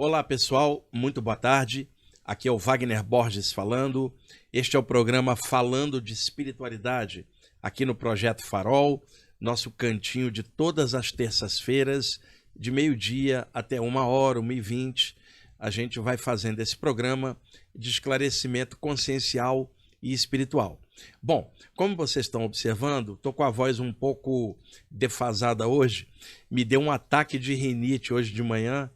Olá pessoal, muito boa tarde. Aqui é o Wagner Borges falando. Este é o programa Falando de Espiritualidade, aqui no Projeto Farol, nosso cantinho de todas as terças-feiras, de meio-dia até 1h, 1h20. A gente vai fazendo esse programa de esclarecimento consciencial e espiritual. Bom, como vocês estão observando, estou com a voz um pouco defasada hoje. Me deu um ataque de rinite hoje de manhã.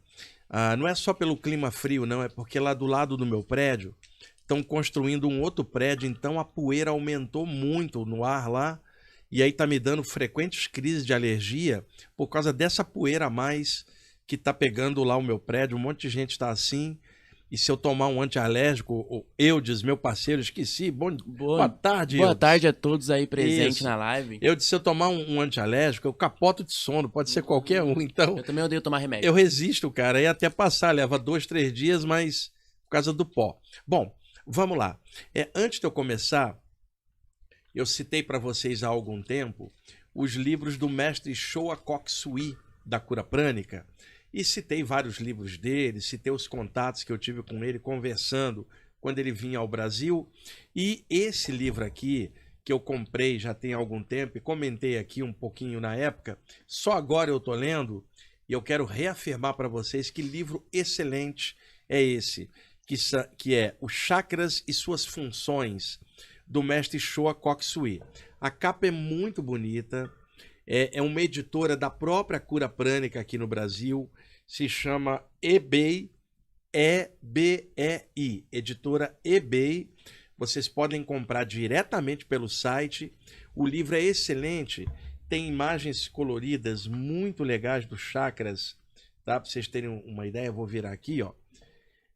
Não é só pelo clima frio, não, é porque lá do lado do meu prédio estão construindo um outro prédio, então a poeira aumentou muito no ar lá, e aí está me dando frequentes crises de alergia por causa dessa poeira a mais que está pegando lá o meu prédio. Um monte de gente está assim, e se eu tomar um antialérgico, o Eudes, meu parceiro, esqueci, boa tarde, Boa Eudes. tarde a todos aí presentes Isso. na live. Eudes, se eu tomar um antialérgico, eu capoto de sono, pode ser qualquer um, então... Eu também odeio tomar remédio. Eu resisto, cara, e até passar, leva 2, 3 dias, mas por causa do pó. Bom, vamos lá. Antes de eu começar, eu citei para vocês há algum tempo os livros do mestre Choa Kok Sui, da cura prânica, e citei vários livros dele, citei os contatos que eu tive com ele, conversando quando ele vinha ao Brasil, e esse livro aqui, que eu comprei já tem algum tempo, e comentei aqui um pouquinho na época, só agora eu estou lendo. E eu quero reafirmar para vocês que livro excelente é esse, que é Os Chakras e Suas Funções, do mestre Choa Kok Sui. A capa é muito bonita, é uma editora da própria cura prânica aqui no Brasil, se chama eBay, E-B-E-I, editora eBay. Vocês podem comprar diretamente pelo site. O livro é excelente. Tem imagens coloridas muito legais dos chakras, tá? Para vocês terem uma ideia, eu vou virar aqui, ó.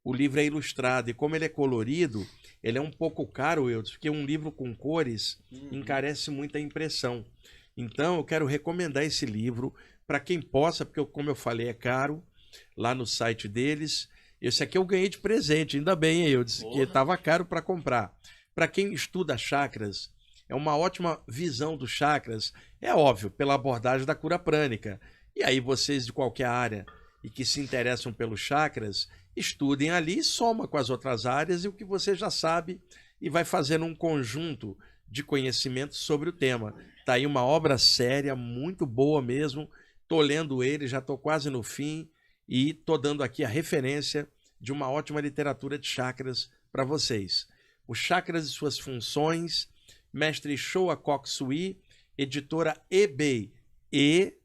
O livro é ilustrado e como ele é colorido, ele é um pouco caro, Eudes, porque um livro com cores encarece muito a impressão. Então, eu quero recomendar esse livro para quem possa, porque como eu falei, é caro, lá no site deles. Esse aqui eu ganhei de presente, ainda bem, Eudes, que estava caro para comprar. Para quem estuda chakras, é uma ótima visão dos chakras, é óbvio, pela abordagem da cura prânica. E aí vocês de qualquer área e que se interessam pelos chakras, estudem ali e soma com as outras áreas e o que você já sabe e vai fazendo um conjunto de conhecimentos sobre o tema. Tá aí uma obra séria, muito boa mesmo. Tô lendo ele, já tô quase no fim e tô dando aqui a referência de uma ótima literatura de chakras para vocês. Os Chakras e Suas Funções, mestre Choa Kok Sui, editora eBay, E-B-E-I,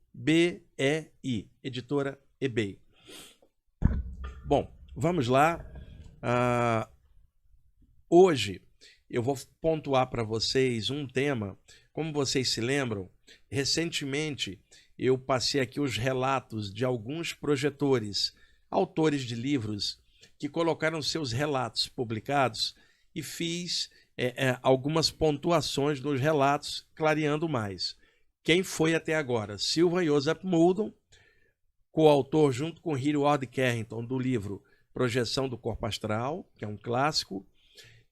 editora eBay. Bom, vamos lá. Hoje eu vou pontuar para vocês um tema. Como vocês se lembram, recentemente eu passei aqui os relatos de alguns projetores, autores de livros, que colocaram seus relatos publicados e fiz algumas pontuações nos relatos, clareando mais. Quem foi até agora? Silvan Joseph Muldon, coautor junto com Hillward Carrington do livro Projeção do Corpo Astral, que é um clássico.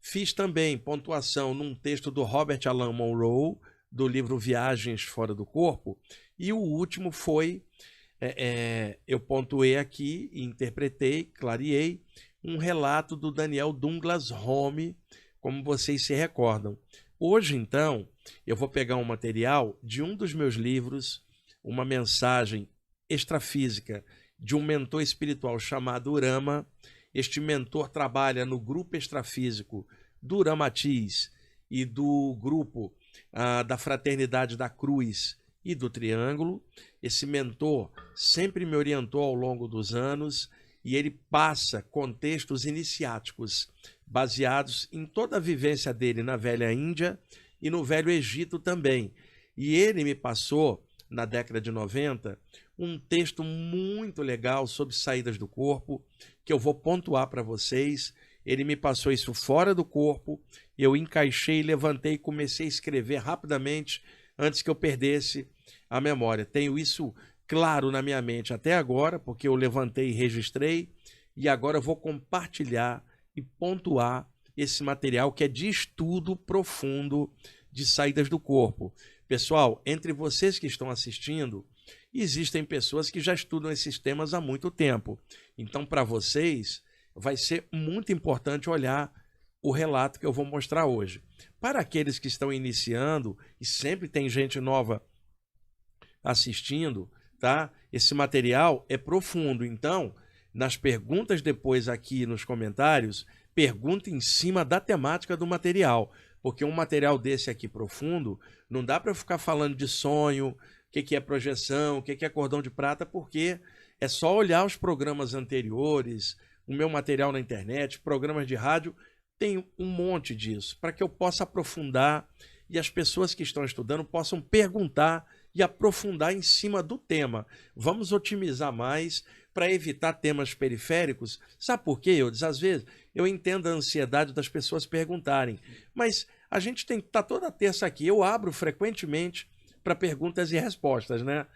Fiz também pontuação num texto do Robert Alan Monroe, do livro Viagens Fora do Corpo. E o último foi, eu pontuei aqui, interpretei, clareei, um relato do Daniel Douglas Home, como vocês se recordam. Hoje, então, eu vou pegar um material de um dos meus livros, uma mensagem extrafísica de um mentor espiritual chamado Urama. Este mentor trabalha no grupo extrafísico do Uramatiz e do grupo da Fraternidade da Cruz e do Triângulo. Esse mentor sempre me orientou ao longo dos anos e ele passa contextos iniciáticos baseados em toda a vivência dele na Velha Índia e no Velho Egito também. E ele me passou, na década de 90, um texto muito legal sobre saídas do corpo, que eu vou pontuar para vocês. Ele me passou isso fora do corpo, eu encaixei, levantei e comecei a escrever rapidamente antes que eu perdesse a memória. Tenho isso claro na minha mente até agora, porque eu levantei e registrei, e agora eu vou compartilhar e pontuar esse material que é de estudo profundo de saídas do corpo. Pessoal, entre vocês que estão assistindo, E existem pessoas que já estudam esses temas há muito tempo. Então, para vocês, vai ser muito importante olhar o relato que eu vou mostrar hoje. Para aqueles que estão iniciando, e sempre tem gente nova assistindo, tá? Esse material é profundo. Então, nas perguntas depois aqui nos comentários, pergunta em cima da temática do material. Porque um material desse aqui profundo, não dá para ficar falando de sonho, o que é projeção, o que é cordão de prata, porque é só olhar os programas anteriores, o meu material na internet, programas de rádio, tem um monte disso, para que eu possa aprofundar e as pessoas que estão estudando possam perguntar e aprofundar em cima do tema. Vamos otimizar mais para evitar temas periféricos. Sabe por quê, Eudes? Às vezes eu entendo a ansiedade das pessoas perguntarem, mas a gente tem que estar toda terça aqui. Eu abro frequentemente para perguntas e respostas, né?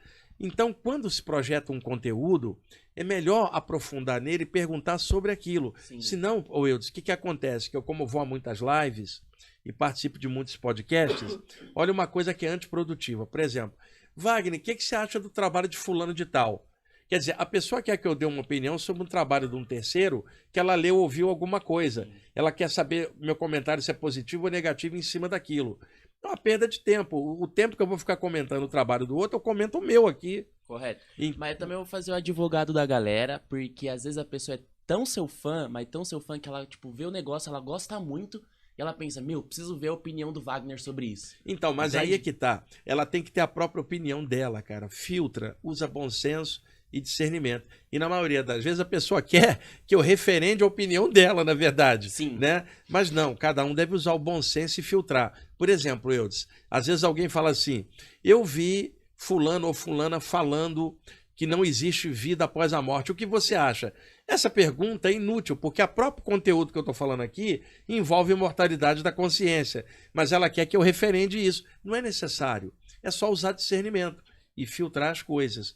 Então, quando se projeta um conteúdo, é melhor aprofundar nele e perguntar sobre aquilo. Sim. Senão, Eudes, o que acontece? Que eu, como vou a muitas lives e participo de muitos podcasts, olha uma coisa que é antiprodutiva. Por exemplo, Wagner, o que você acha do trabalho de fulano de tal? Quer dizer, a pessoa quer que eu dê uma opinião sobre um trabalho de um terceiro que ela leu ou ouviu alguma coisa. Ela quer saber meu comentário se é positivo ou negativo em cima daquilo. É uma perda de tempo. O tempo que eu vou ficar comentando o trabalho do outro, eu comento o meu aqui. Correto. Mas eu também vou fazer o advogado da galera, porque às vezes a pessoa é tão seu fã, mas tão seu fã que ela, tipo, vê o negócio, ela gosta muito, e ela pensa, preciso ver a opinião do Wagner sobre isso. Então, mas Entende? aí é que tá. Ela tem que ter a própria opinião dela, cara. Filtra, usa bom senso e discernimento. E na maioria das vezes a pessoa quer que eu referende a opinião dela, na verdade. Sim. Né? Mas não, cada um deve usar o bom senso e filtrar. Por exemplo, Eudes, às vezes alguém fala assim, eu vi fulano ou fulana falando que não existe vida após a morte. O que você acha? Essa pergunta é inútil, porque o próprio conteúdo que eu estou falando aqui envolve a imortalidade da consciência. Mas ela quer que eu referende isso. Não é necessário. É só usar discernimento e filtrar as coisas.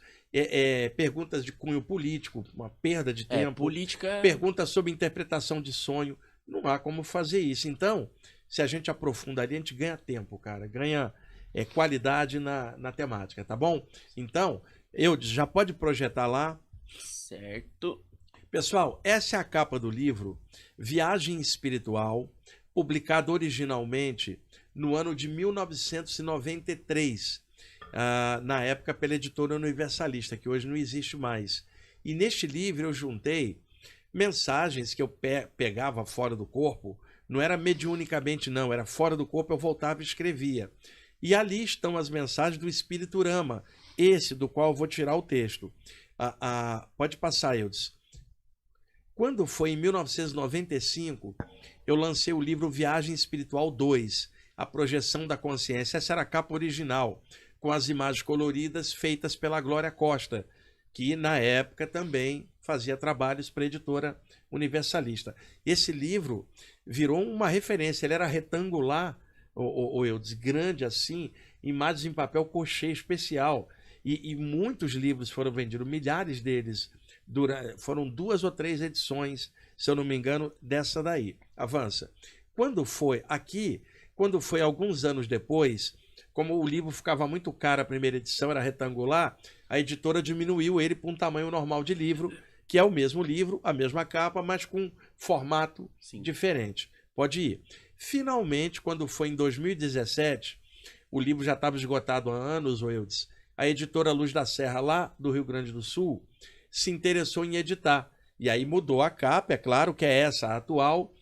Perguntas de cunho político, uma perda de tempo. Política... Perguntas sobre interpretação de sonho. Não há como fazer isso. Então, se a gente aprofundaria, a gente ganha tempo, cara. Ganha qualidade na temática, tá bom? Então, Eudes, já pode projetar lá. Certo. Pessoal, essa é a capa do livro Viagem Espiritual, publicado originalmente no ano de 1993, na época pela editora Universalista, que hoje não existe mais. E neste livro eu juntei mensagens que eu pegava fora do corpo, não era mediunicamente não, era fora do corpo, eu voltava e escrevia. E ali estão as mensagens do Espírito Rama, esse do qual eu vou tirar o texto. Pode passar, Eudes. Quando foi em 1995, eu lancei o livro Viagem Espiritual 2, A Projeção da Consciência. Essa era a capa original, com as imagens coloridas feitas pela Glória Costa, que na época também fazia trabalhos para a editora Universalista. Esse livro virou uma referência, ele era retangular, Eudes, grande assim, imagens em papel cochê especial. E muitos livros foram vendidos, milhares deles. Foram 2 ou 3 edições, se eu não me engano, dessa daí. Avança. Quando foi alguns anos depois, como o livro ficava muito caro, a primeira edição era retangular, a editora diminuiu ele para um tamanho normal de livro, que é o mesmo livro, a mesma capa, mas com formato diferente. Pode ir. Finalmente, quando foi em 2017, o livro já estava esgotado há anos, Eudes, a editora Luz da Serra, lá do Rio Grande do Sul, se interessou em editar. E aí mudou a capa, é claro que é essa a atual,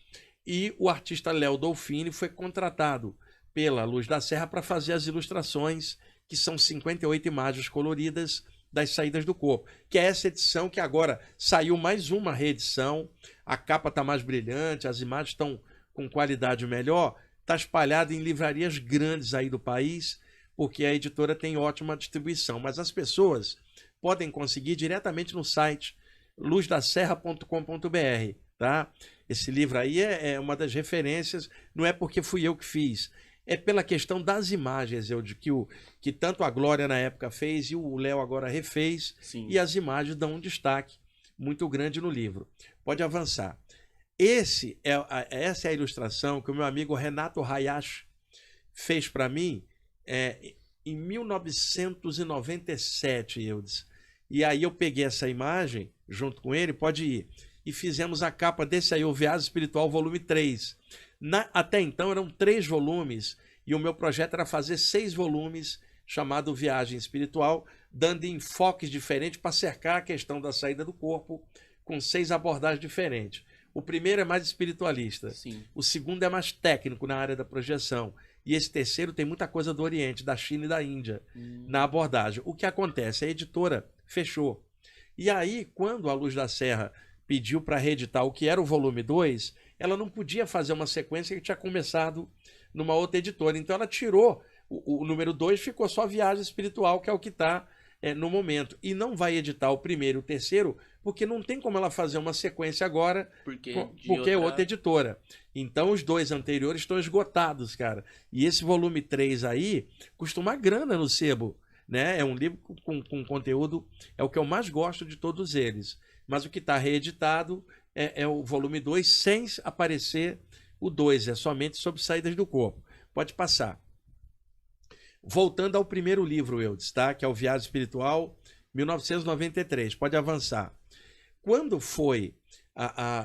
e o artista Léo Dolfini foi contratado pela Luz da Serra para fazer as ilustrações, que são 58 imagens coloridas das saídas do corpo, que é essa edição que agora saiu mais uma reedição, a capa está mais brilhante, as imagens estão com qualidade melhor, está espalhada em livrarias grandes aí do país, porque a editora tem ótima distribuição, mas as pessoas podem conseguir diretamente no site luzdaserra.com.br, tá? Esse livro aí é uma das referências, não é porque fui eu que fiz, é pela questão das imagens, que tanto a Glória na época fez e o Léo agora refez. Sim. E as imagens dão um destaque muito grande no livro. Pode avançar. Essa é a ilustração que o meu amigo Renato Hayashi fez para mim em 1997, Eudes. E aí eu peguei essa imagem, junto com ele, pode ir, e fizemos a capa desse aí, o Viagem Espiritual, volume 3. Até então eram 3 volumes, e o meu projeto era fazer 6 volumes, chamado Viagem Espiritual, dando enfoques diferentes para cercar a questão da saída do corpo, com 6 abordagens diferentes. O primeiro é mais espiritualista, Sim. O segundo é mais técnico na área da projeção, e esse terceiro tem muita coisa do Oriente, da China e da Índia, na abordagem. O que acontece? A editora fechou. E aí, quando a Luz da Serra pediu para reeditar o que era o volume 2, ela não podia fazer uma sequência que tinha começado numa outra editora. Então ela tirou o número 2, ficou só Viagem Espiritual, que é o que está no momento. E não vai editar o primeiro e o terceiro, porque não tem como ela fazer uma sequência agora, porque é outra editora. Então os 2 anteriores estão esgotados, cara. E esse volume 3 aí custa uma grana no sebo, né? É um livro com conteúdo, é o que eu mais gosto de todos eles. Mas o que está reeditado é o volume 2, sem aparecer o 2, é somente sobre saídas do corpo. Pode passar. Voltando ao primeiro livro, Eudes, tá? Que é o Viagem Espiritual, 1993. Pode avançar. Quando foi,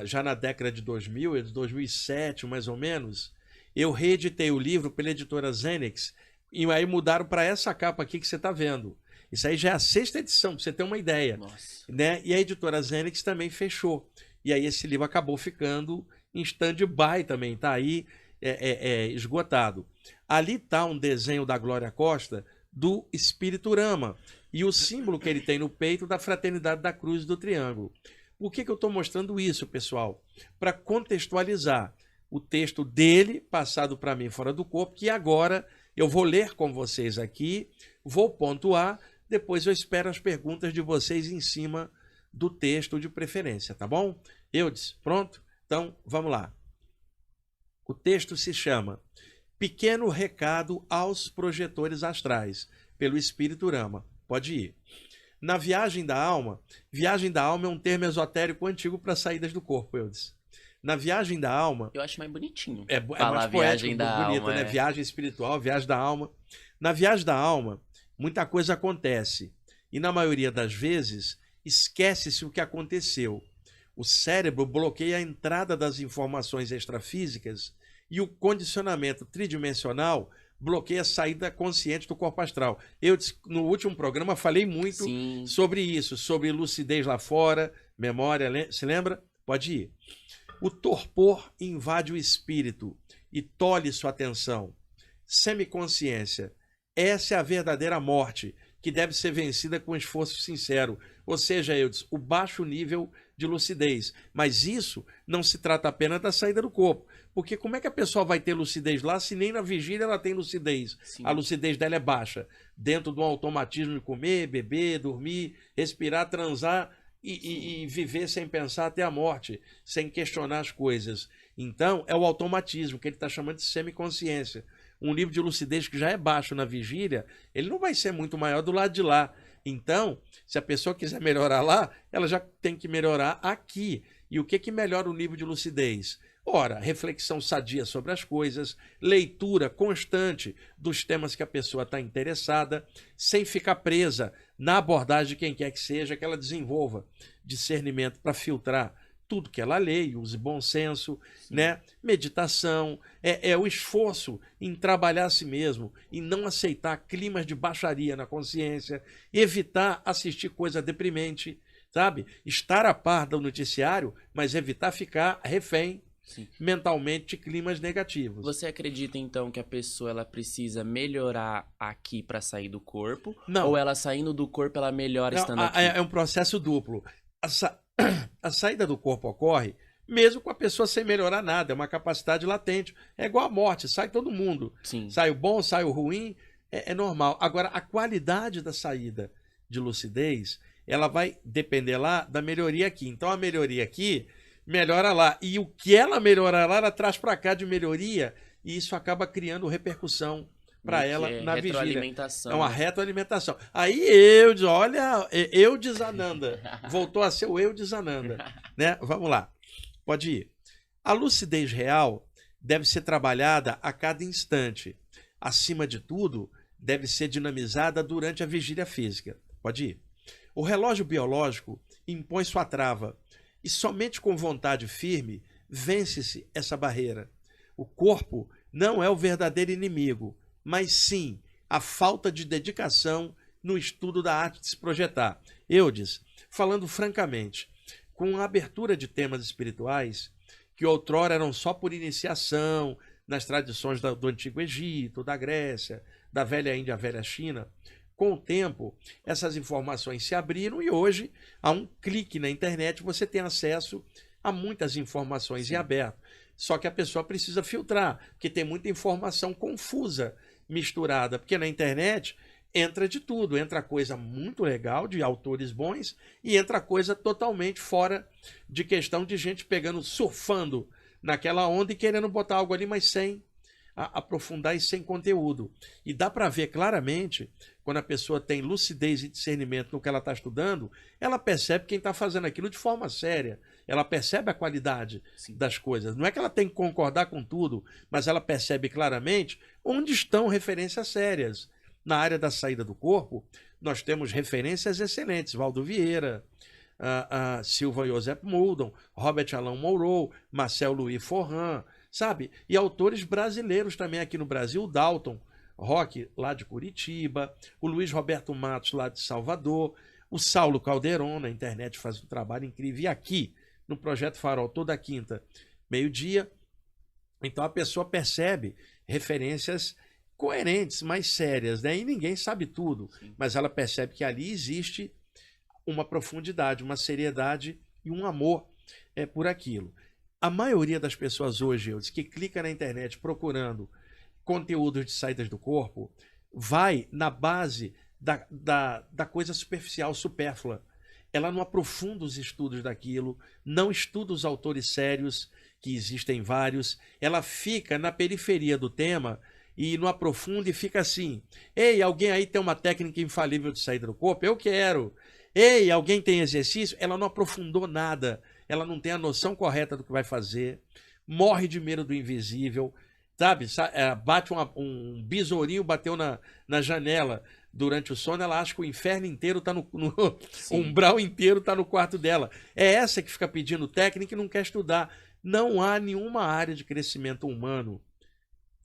já na década de 2000, 2007, mais ou menos, eu reeditei o livro pela editora Zenex, e aí mudaram para essa capa aqui que você está vendo. Isso aí já é a 6ª edição, para você ter uma ideia. Né? E a editora Zenex também fechou. E aí esse livro acabou ficando em stand-by também, tá aí esgotado. Ali está um desenho da Glória Costa do Espiriturama e o símbolo que ele tem no peito da Fraternidade da Cruz e do Triângulo. Por que eu estou mostrando isso, pessoal? Para contextualizar o texto dele, passado para mim fora do corpo, que agora eu vou ler com vocês aqui, vou pontuar, depois eu espero as perguntas de vocês em cima do texto de preferência, tá bom? Eudes, pronto? Então, vamos lá. O texto se chama Pequeno Recado aos Projetores Astrais, pelo Espiriturama. Pode ir. Na Viagem da Alma é um termo esotérico antigo para saídas do corpo, Eudes. Na Viagem da Alma... Eu acho mais bonitinho. É mais poético, bonito, né? Viagem espiritual, Viagem da Alma. Na Viagem da Alma, muita coisa acontece. E na maioria das vezes, esquece-se o que aconteceu. O cérebro bloqueia a entrada das informações extrafísicas e o condicionamento tridimensional bloqueia a saída consciente do corpo astral. Eu, no último programa, falei muito sobre isso, sobre lucidez lá fora, memória, se lembra? Pode ir. O torpor invade o espírito e tolhe sua atenção. Semiconsciência. Essa é a verdadeira morte, que deve ser vencida com esforço sincero. Ou seja, Eudes, o baixo nível de lucidez. Mas isso não se trata apenas da saída do corpo. Porque como é que a pessoa vai ter lucidez lá se nem na vigília ela tem lucidez? Sim. A lucidez dela é baixa. Dentro de um automatismo de comer, beber, dormir, respirar, transar e viver sem pensar até a morte, sem questionar as coisas. Então, é o automatismo, que ele está chamando de semiconsciência. Um nível de lucidez que já é baixo na vigília, ele não vai ser muito maior do lado de lá. Então, se a pessoa quiser melhorar lá, ela já tem que melhorar aqui. E o que melhora o nível de lucidez? Ora, reflexão sadia sobre as coisas, leitura constante dos temas que a pessoa está interessada, sem ficar presa na abordagem de quem quer que seja, que ela desenvolva discernimento para filtrar tudo que ela lê, use bom senso, né? Meditação, é o esforço em trabalhar a si mesmo, em não aceitar climas de baixaria na consciência, evitar assistir coisa deprimente, sabe? Estar a par do noticiário, mas evitar ficar refém mentalmente de climas negativos. Você acredita então que a pessoa ela precisa melhorar aqui para sair do corpo? Não. Ou ela saindo do corpo ela melhora estando aqui? É um processo duplo. A saída do corpo ocorre mesmo com a pessoa sem melhorar nada, é uma capacidade latente. É igual a morte, sai todo mundo. Sim. Sai o bom, sai o ruim, é normal. Agora, a qualidade da saída de lucidez, ela vai depender lá da melhoria aqui. Então, a melhoria aqui melhora lá. E o que ela melhorar lá, ela traz para cá de melhoria, e isso acaba criando repercussão para ela na vigília. É uma retroalimentação. Aí Eudes Ananda. Voltou a ser o Eudes Ananda. Né? Vamos lá. Pode ir. A lucidez real deve ser trabalhada a cada instante. Acima de tudo, deve ser dinamizada durante a vigília física. Pode ir. O relógio biológico impõe sua trava e somente com vontade firme vence-se essa barreira. O corpo não é o verdadeiro inimigo, mas sim a falta de dedicação no estudo da arte de se projetar. Eudes, falando francamente, com a abertura de temas espirituais, que outrora eram só por iniciação, nas tradições do Antigo Egito, da Grécia, da velha Índia, velha China, com o tempo, essas informações se abriram e hoje, a um clique na internet, você tem acesso a muitas informações em aberto. Só que a pessoa precisa filtrar, porque tem muita informação confusa, misturada, porque na internet entra de tudo, entra coisa muito legal de autores bons e entra coisa totalmente fora de questão de gente pegando, surfando naquela onda e querendo botar algo ali, mas sem aprofundar e sem conteúdo. E dá para ver claramente, quando a pessoa tem lucidez e discernimento no que ela está estudando, ela percebe quem está fazendo aquilo de forma séria, ela percebe a qualidade das coisas. Não é que ela tem que concordar com tudo, mas ela percebe claramente onde estão referências sérias. Na área da saída do corpo, nós temos referências excelentes, Valdo Vieira, Silva Joseph Muldon, Robert Alan Monroe, Marcel Louis Forran, sabe? E autores brasileiros também aqui no Brasil, o Dalton Roque, lá de Curitiba, o Luiz Roberto Matos, lá de Salvador, o Saulo Calderon, na internet, faz um trabalho incrível, e aqui, no Projeto Farol, toda quinta, meio-dia. Então a pessoa percebe referências coerentes, mais sérias, né? E ninguém sabe tudo, mas ela percebe que ali existe uma profundidade, uma seriedade e um amor por aquilo. A maioria das pessoas hoje, que clica na internet procurando conteúdos de saídas do corpo, vai na base da coisa superficial, supérflua. Ela não aprofunda os estudos daquilo, não estuda os autores sérios, que existem vários, ela fica na periferia do tema e não aprofunda e fica assim: ei, alguém aí tem uma técnica infalível de saída do corpo? Eu quero. Ei, alguém tem exercício? Ela não aprofundou nada, ela não tem a noção correta do que vai fazer, morre de medo do invisível, sabe? Bate um besourinho, bateu na janela durante o sono, ela acha que o inferno inteiro está no o umbral inteiro está no quarto dela. É essa que fica pedindo técnica e não quer estudar. Não há nenhuma área de crescimento humano,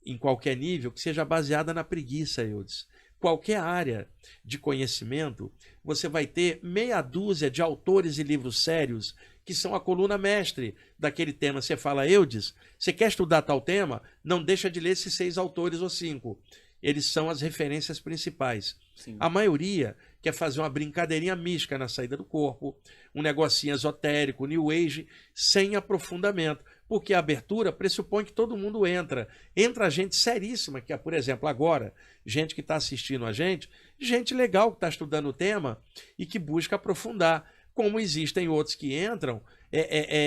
em qualquer nível, que seja baseada na preguiça, Eudes. Qualquer área de conhecimento, você vai ter meia dúzia de autores e livros sérios que são a coluna mestre daquele tema. Você fala: Eudes, você quer estudar tal tema? Não deixa de ler esses 6 autores ou 5. Eles são as referências principais. Sim. A maioria quer fazer uma brincadeirinha mística na saída do corpo, um negocinho esotérico, New Age, sem aprofundamento. Porque a abertura pressupõe que todo mundo entra. Entra gente seríssima, que é, por exemplo, agora, gente que está assistindo a gente legal que está estudando o tema e que busca aprofundar. Como existem outros que entram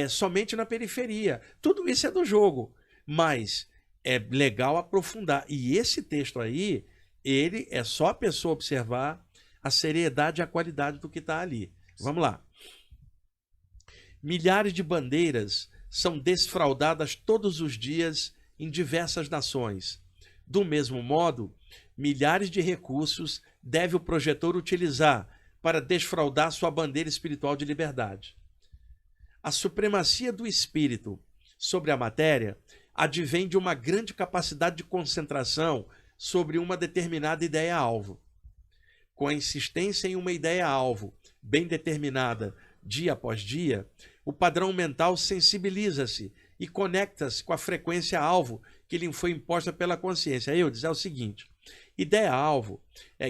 somente na periferia. Tudo isso é do jogo, mas é legal aprofundar. E esse texto aí, ele é só a pessoa observar a seriedade e a qualidade do que está ali. Vamos lá. Milhares de bandeiras são desfraudadas todos os dias em diversas nações. Do mesmo modo, milhares de recursos deve o projetor utilizar para desfraudar sua bandeira espiritual de liberdade. A supremacia do espírito sobre a matéria advém de uma grande capacidade de concentração sobre uma determinada ideia-alvo. Com a insistência em uma ideia-alvo bem determinada dia após dia, o padrão mental sensibiliza-se e conecta-se com a frequência-alvo que lhe foi imposta pela consciência. Aí eu dizer o seguinte: ideia-alvo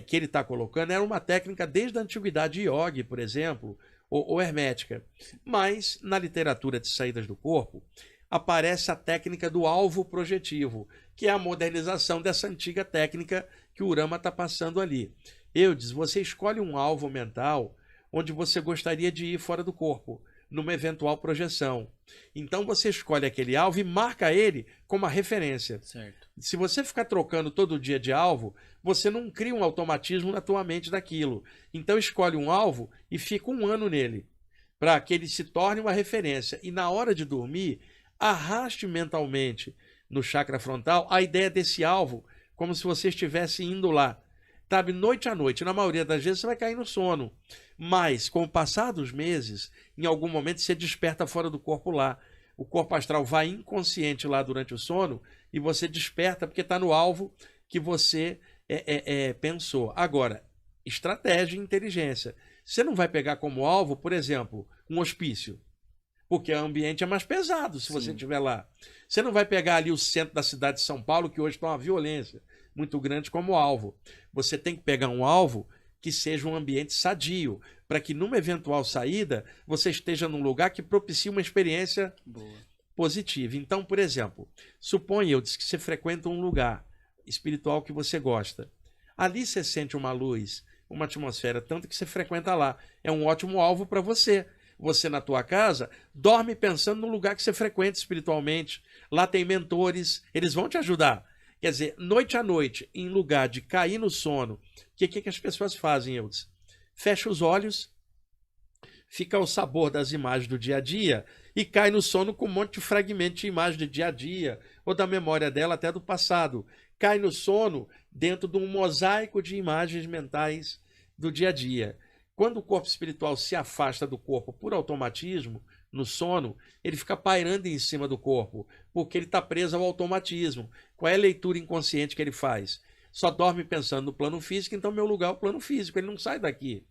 que ele está colocando era uma técnica desde a antiguidade yogi, por exemplo, ou hermética. Mas na literatura de saídas do corpo aparece a técnica do alvo projetivo, que é a modernização dessa antiga técnica que o Urama está passando ali. Eudes, você escolhe um alvo mental onde você gostaria de ir fora do corpo, numa eventual projeção. Então você escolhe aquele alvo e marca ele como a referência. Certo. Se você ficar trocando todo dia de alvo, você não cria um automatismo na tua mente daquilo. Então escolhe um alvo e fica 1 ano nele, para que ele se torne uma referência. E na hora de dormir, arraste mentalmente no chakra frontal a ideia desse alvo, como se você estivesse indo lá. sabe, noite a noite. Na maioria das vezes você vai cair no sono. Mas, com o passar dos meses, em algum momento você desperta fora do corpo lá. O corpo astral vai inconsciente lá durante o sono e você desperta porque está no alvo que você pensou. Agora, estratégia e inteligência. Você não vai pegar como alvo, por exemplo, um hospício, porque o ambiente é mais pesado se você estiver lá. Você não vai pegar ali o centro da cidade de São Paulo, que hoje está uma violência muito grande, como alvo. Você tem que pegar um alvo que seja um ambiente sadio, para que numa eventual saída você esteja num lugar que propicie uma experiência positiva. Então, por exemplo, suponha eu que você frequenta um lugar espiritual que você gosta. Ali você sente uma luz, uma atmosfera, tanto que você frequenta lá. É um ótimo alvo para você. Você na tua casa dorme pensando no lugar que você frequenta espiritualmente. Lá tem mentores, eles vão te ajudar. Quer dizer, noite a noite, em lugar de cair no sono, o que as pessoas fazem, Eudes? Fecha os olhos, fica ao sabor das imagens do dia a dia e cai no sono com um monte de fragmento de imagem do dia a dia, ou da memória dela até do passado. Cai no sono dentro de um mosaico de imagens mentais do dia a dia. Quando o corpo espiritual se afasta do corpo por automatismo, no sono, ele fica pairando em cima do corpo, porque ele está preso ao automatismo. Qual é a leitura inconsciente que ele faz? Só dorme pensando no plano físico, então meu lugar é o plano físico, ele não sai daqui.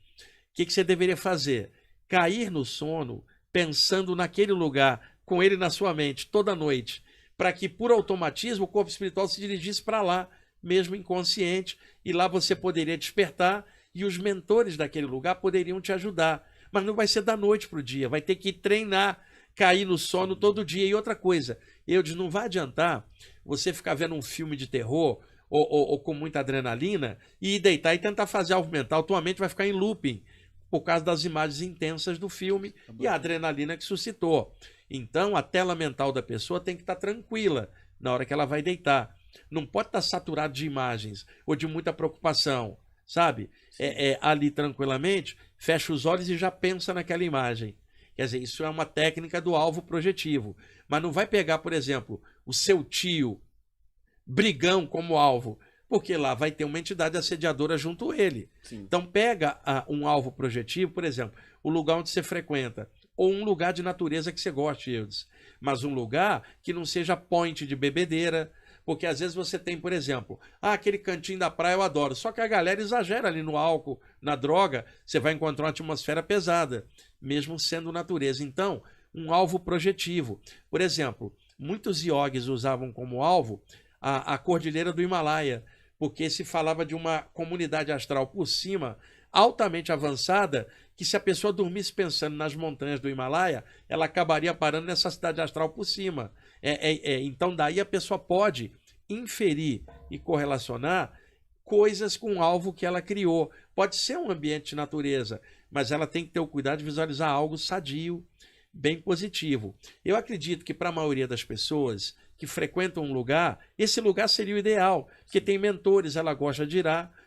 O que você deveria fazer? Cair no sono, pensando naquele lugar, com ele na sua mente, toda noite, para que por automatismo o corpo espiritual se dirigisse para lá, mesmo inconsciente, e lá você poderia despertar e os mentores daquele lugar poderiam te ajudar. Mas não vai ser da noite para o dia, vai ter que treinar, cair no sono todo dia. E outra coisa, Eudes, não vai adiantar você ficar vendo um filme de terror ou com muita adrenalina e deitar e tentar fazer algo mental. Tua mente vai ficar em looping por causa das imagens intensas do filme e a adrenalina que suscitou. Então, a tela mental da pessoa tem que estar tranquila na hora que ela vai deitar. Não pode estar saturado de imagens ou de muita preocupação, sabe? Ali tranquilamente, fecha os olhos e já pensa naquela imagem. Quer dizer, isso é uma técnica do alvo projetivo. Mas não vai pegar, por exemplo, o seu tio brigão como alvo, porque lá vai ter uma entidade assediadora junto a ele. Sim. Então pega um alvo projetivo, por exemplo, o lugar onde você frequenta, ou um lugar de natureza que você goste, Eudes, mas um lugar que não seja point de bebedeira, porque às vezes você tem, por exemplo, aquele cantinho da praia eu adoro, só que a galera exagera ali no álcool, na droga, você vai encontrar uma atmosfera pesada, mesmo sendo natureza. Então, um alvo projetivo. Por exemplo, muitos iogues usavam como alvo a Cordilheira do Himalaia, porque se falava de uma comunidade astral por cima, altamente avançada, que se a pessoa dormisse pensando nas montanhas do Himalaia, ela acabaria parando nessa cidade astral por cima. Então daí a pessoa pode inferir e correlacionar coisas com o alvo que ela criou. Pode ser um ambiente de natureza, mas ela tem que ter o cuidado de visualizar algo sadio, bem positivo. Eu acredito que para a maioria das pessoas que frequentam um lugar, esse lugar seria o ideal, porque tem mentores, ela gosta de ir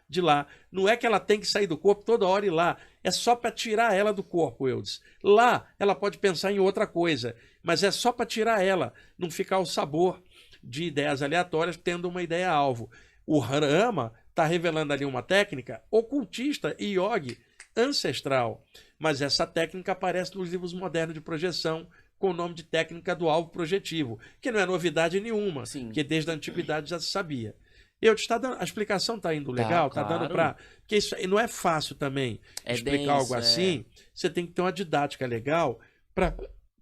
de lá. Não é que ela tem que sair do corpo toda hora e ir lá, é só para tirar ela do corpo, Eudes. Lá ela pode pensar em outra coisa, mas é só para tirar ela, não ficar o sabor de ideias aleatórias tendo uma ideia-alvo. O Rama está revelando ali uma técnica ocultista e yogi ancestral, mas essa técnica aparece nos livros modernos de projeção com o nome de técnica do alvo projetivo, que não é novidade nenhuma, porque desde a antiguidade já se sabia. A explicação está indo legal? Tá, claro. Dando para... Porque isso não é fácil também explicar denso, algo assim. Você tem que ter uma didática legal para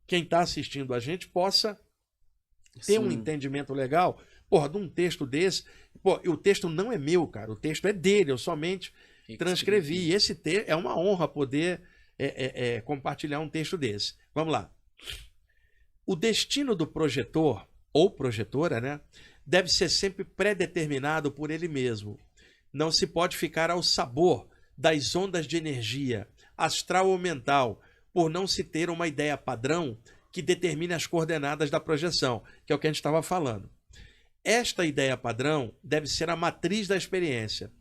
quem está assistindo a gente possa ter um entendimento legal. Porra, de um texto desse... Pô, o texto não é meu, cara. O texto é dele. Eu somente transcrevi. E esse texto é uma honra poder compartilhar um texto desse. Vamos lá. O destino do projetor, ou projetora, né, deve ser sempre pré-determinado por ele mesmo. Não se pode ficar ao sabor das ondas de energia, astral ou mental, por não se ter uma ideia padrão que determine as coordenadas da projeção, que é o que a gente estava falando. Esta ideia padrão deve ser a matriz da experiência.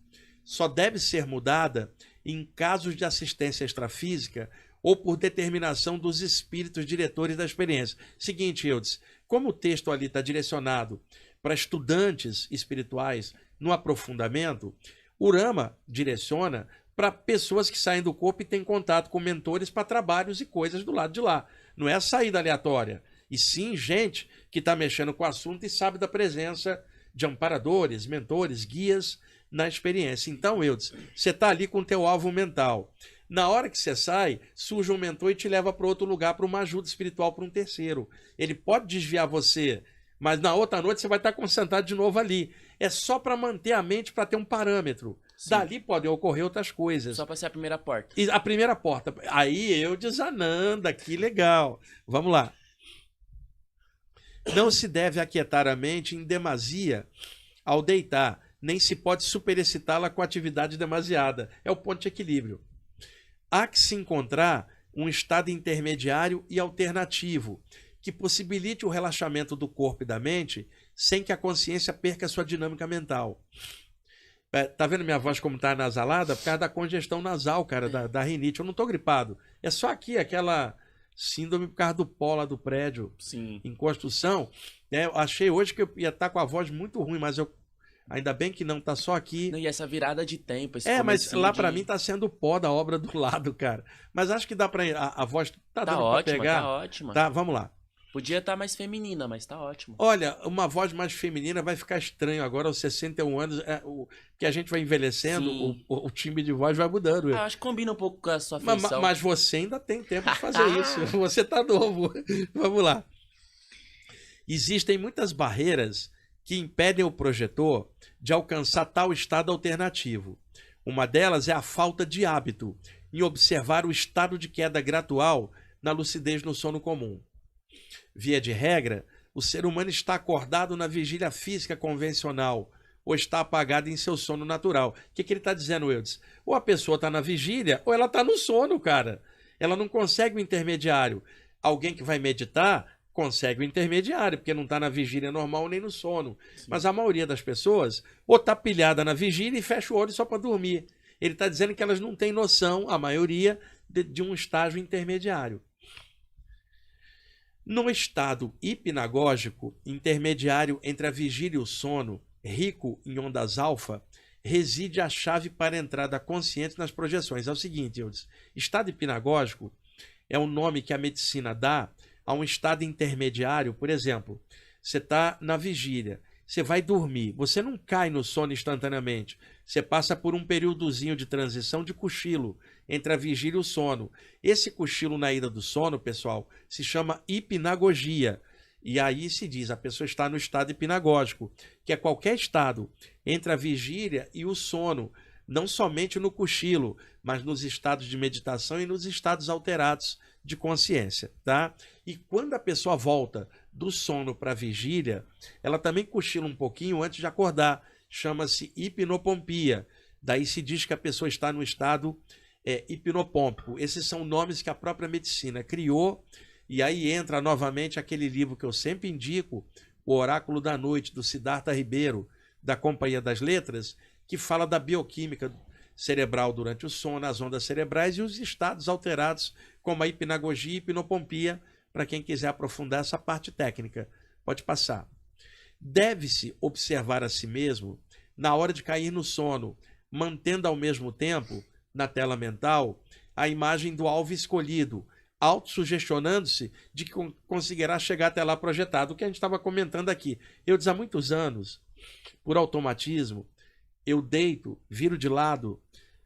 Só deve ser mudada em casos de assistência extrafísica ou por determinação dos espíritos diretores da experiência. Seguinte, Eudes, como o texto ali está direcionado para estudantes espirituais no aprofundamento, O Rama direciona para pessoas que saem do corpo e têm contato com mentores para trabalhos e coisas do lado de lá. Não é saída aleatória, e sim gente que está mexendo com o assunto e sabe da presença de amparadores, mentores, guias na experiência. Então, Eudes, você está ali com o teu alvo mental. Na hora que você sai, surge um mentor e te leva para outro lugar, para uma ajuda espiritual, para um terceiro. Ele pode desviar você, mas na outra noite você vai estar concentrado de novo ali. É só para manter a mente, para ter um parâmetro. Sim. Dali podem ocorrer outras coisas. Só para ser a primeira porta. E a primeira porta. Aí eu desananda, que legal. Vamos lá. Não se deve aquietar a mente em demasia ao deitar, nem se pode superexcitá-la com atividade demasiada. É o ponto de equilíbrio. Há que se encontrar um estado intermediário e alternativo, que possibilite o relaxamento do corpo e da mente sem que a consciência perca sua dinâmica mental. Tá vendo minha voz como tá nasalada? Por causa da congestão nasal, cara, da rinite. Eu não tô gripado. É só aqui, aquela síndrome por causa do pó lá do prédio. Sim. Em construção. Eu achei hoje que eu ia estar com a voz muito ruim, mas eu ainda bem que não, tá só aqui. Não, e essa virada de tempo. Mas lá pra mim tá sendo pó da obra do lado, cara. Mas acho que dá pra... A voz tá dando ótima, pra pegar. Tá ótima. Tá, vamos lá. Podia estar mais feminina, mas tá ótimo. Olha, uma voz mais feminina vai ficar estranho agora aos 61 anos, que a gente vai envelhecendo, o timbre de voz vai mudando. Acho que combina um pouco com a sua feição. Mas você ainda tem tempo de fazer isso. Você tá novo. Vamos lá. Existem muitas barreiras que impedem o projetor de alcançar tal estado alternativo. Uma delas é a falta de hábito em observar o estado de queda gradual na lucidez no sono comum. Via de regra, o ser humano está acordado na vigília física convencional ou está apagado em seu sono natural. O que ele está dizendo, Eudes? Ou a pessoa está na vigília ou ela está no sono, cara. Ela não consegue o intermediário. Alguém que vai meditar consegue o intermediário, porque não está na vigília normal nem no sono. Sim. Mas a maioria das pessoas ou está pilhada na vigília e fecha o olho só para dormir. Ele está dizendo que elas não têm noção, a maioria, de um estágio intermediário. No estado hipnagógico, intermediário entre a vigília e o sono, rico em ondas alfa, reside a chave para a entrada consciente nas projeções. É o seguinte, Eudes, estado hipnagógico é o nome que a medicina dá a um estado intermediário. Por exemplo, você está na vigília, você vai dormir, você não cai no sono instantaneamente, você passa por um períodozinho de transição de cochilo entre a vigília e o sono. Esse cochilo na ida do sono, pessoal, se chama hipnagogia. E aí se diz, a pessoa está no estado hipnagógico, que é qualquer estado entre a vigília e o sono, não somente no cochilo, mas nos estados de meditação e nos estados alterados de consciência, tá? E quando a pessoa volta do sono para a vigília, ela também cochila um pouquinho antes de acordar. Chama-se hipnopompia. Daí se diz que a pessoa está no estado hipnopômpico. Esses são nomes que a própria medicina criou. E aí entra novamente aquele livro que eu sempre indico, O Oráculo da Noite, do Siddhartha Ribeiro, da Companhia das Letras, que fala da bioquímica cerebral durante o sono, as ondas cerebrais e os estados alterados, como a hipnagogia e hipnopompia, para quem quiser aprofundar essa parte técnica. Pode passar. Deve-se observar a si mesmo na hora de cair no sono, mantendo ao mesmo tempo, na tela mental, a imagem do alvo escolhido, autossugestionando-se de que conseguirá chegar até lá projetado. O que a gente estava comentando aqui. Eu há muitos anos, por automatismo, eu deito, viro de lado,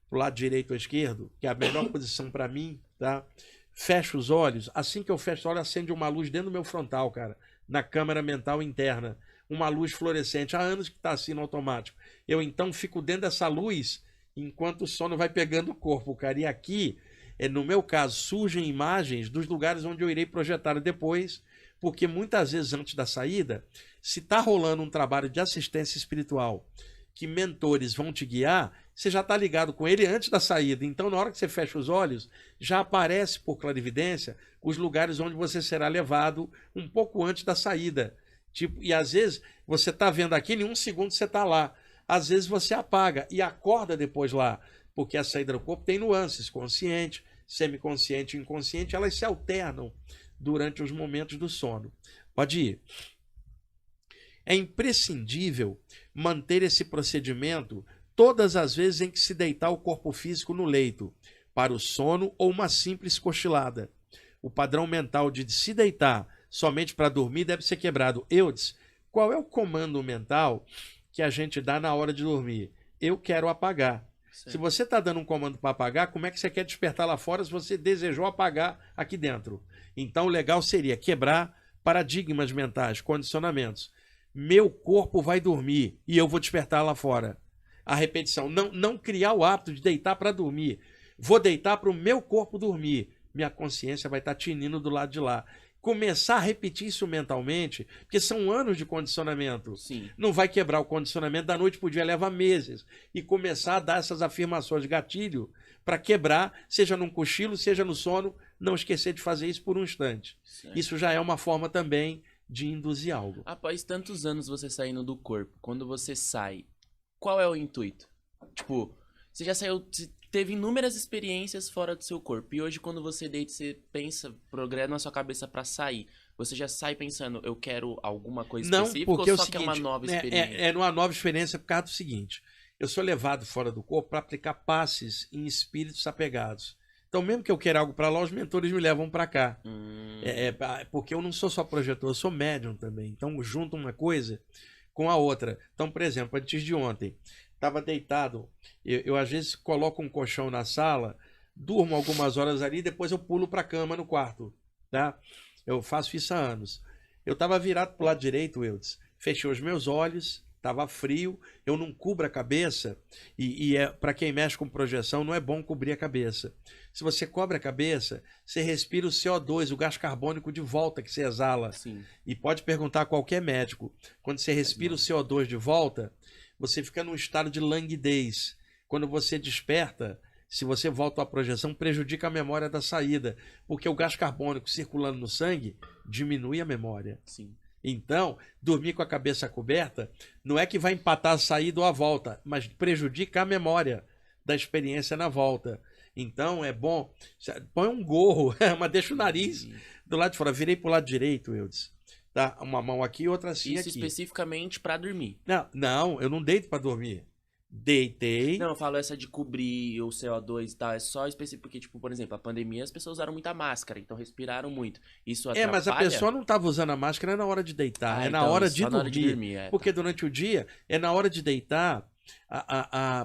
para o lado direito ou esquerdo, que é a melhor posição para mim, tá? Fecho os olhos, assim que eu fecho os olhos, acende uma luz dentro do meu frontal, cara, na câmera mental interna, uma luz fluorescente, há anos que está assim no automático. Eu então fico dentro dessa luz, enquanto o sono vai pegando o corpo, cara, e aqui, no meu caso, surgem imagens dos lugares onde eu irei projetar depois, porque muitas vezes antes da saída, se está rolando um trabalho de assistência espiritual, que mentores vão te guiar, você já está ligado com ele antes da saída. Então, na hora que você fecha os olhos, já aparece por clarividência os lugares onde você será levado um pouco antes da saída. Tipo, e às vezes você está vendo aqui, em um segundo você está lá. Às vezes você apaga e acorda depois lá, porque a saída do corpo tem nuances, consciente, semiconsciente e inconsciente, elas se alternam durante os momentos do sono. Pode ir. É imprescindível manter esse procedimento todas as vezes em que se deitar o corpo físico no leito, para o sono ou uma simples cochilada. O padrão mental de se deitar somente para dormir deve ser quebrado. Eudes, qual é o comando mental que a gente dá na hora de dormir? Eu quero apagar. Sim. Se você está dando um comando para apagar, como é que você quer despertar lá fora se você desejou apagar aqui dentro? Então, o legal seria quebrar paradigmas mentais, condicionamentos. Meu corpo vai dormir e eu vou despertar lá fora. A repetição. Não criar o hábito de deitar para dormir. Vou deitar para o meu corpo dormir. Minha consciência vai estar tinindo do lado de lá. Começar a repetir isso mentalmente, porque são anos de condicionamento. Sim. Não vai quebrar o condicionamento da noite para o dia, leva meses. E começar a dar essas afirmações de gatilho para quebrar, seja num cochilo, seja no sono, não esquecer de fazer isso por um instante. Certo. Isso já é uma forma também de induzir algo. Após tantos anos você saindo do corpo, quando você sai, qual é o intuito? Tipo, você já saiu, teve inúmeras experiências fora do seu corpo. E hoje, quando você deita, você pensa, programa na sua cabeça pra sair. Você já sai pensando, eu quero alguma coisa específica Não, porque ou é o só quer uma seguinte, nova experiência? é uma nova experiência por causa do seguinte. Eu sou levado fora do corpo para aplicar passes em espíritos apegados. Então, mesmo que eu queira algo para lá, os mentores me levam para cá. Porque eu não sou só projetor, eu sou médium também. Então, junto uma coisa com a outra. Então, por exemplo, antes de ontem, estava deitado. Eu às vezes coloco um colchão na sala, durmo algumas horas ali, depois eu pulo para a cama no quarto. Tá? Eu faço isso há anos. Eu estava virado para o lado direito, Eudes. Fechei os meus olhos, estava frio, eu não cubro a cabeça. Para quem mexe com projeção, não é bom cobrir a cabeça. Se você cobre a cabeça, você respira o CO2, o gás carbônico de volta que você exala. Sim. E pode perguntar a qualquer médico. Quando você respira o CO2 de volta, você fica num estado de languidez. Quando você desperta, se você volta à projeção, prejudica a memória da saída, porque o gás carbônico circulando no sangue diminui a memória. Sim. Então, dormir com a cabeça coberta não é que vai empatar a saída ou a volta, mas prejudica a memória da experiência na volta. Então, é bom, põe um gorro, mas deixa o nariz do lado de fora. Virei para o lado direito, Eudes. Tá? Uma mão aqui e outra assim Isso aqui. especificamente pra dormir. Não, eu não deito para dormir. Deitei. Não, eu falo essa de cobrir o CO2 e tal, é só específico, porque, tipo, por exemplo, a pandemia as pessoas usaram muita máscara, então respiraram muito. Isso atrapalha? Mas a pessoa não estava usando a máscara na hora de deitar, na então, hora isso, de só na hora de dormir. dormir, Porque durante o dia, na hora de deitar,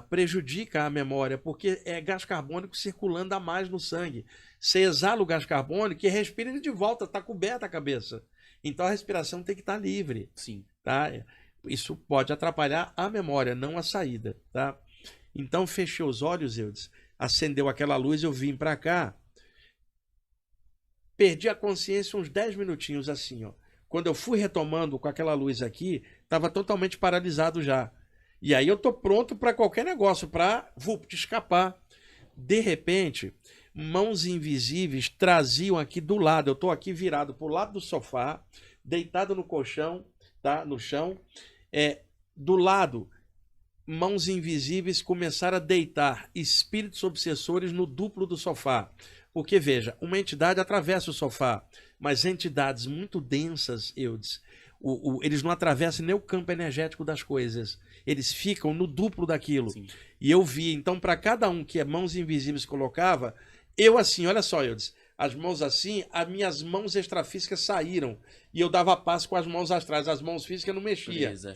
prejudica a memória, porque é gás carbônico circulando a mais no sangue. Você exala o gás carbônico e respira ele de volta, está coberta a cabeça. Então a respiração tem que estar livre. Sim. Tá? Isso pode atrapalhar a memória, não a saída. Tá? Então fechei os olhos, Eudes, acendeu aquela luz, eu vim para cá, perdi a consciência uns 10 minutinhos assim, ó. Quando eu fui retomando com aquela luz aqui, estava totalmente paralisado já. E aí eu tô pronto para qualquer negócio, para escapar. De repente, mãos invisíveis traziam aqui do lado, eu tô aqui virado pro lado do sofá, deitado no colchão, tá? No chão, do lado, mãos invisíveis começaram a deitar espíritos obsessores no duplo do sofá. Porque, veja, uma entidade atravessa o sofá, mas entidades muito densas, Eudes, eles não atravessam nem o campo energético das coisas. Eles ficam no duplo daquilo. Sim. E eu vi, então, para cada um que mãos invisíveis colocava, eu assim, olha só, Eudes, as mãos assim, as minhas mãos extrafísicas saíram. E eu dava passo com as mãos astrais, as mãos físicas não mexia. Beleza.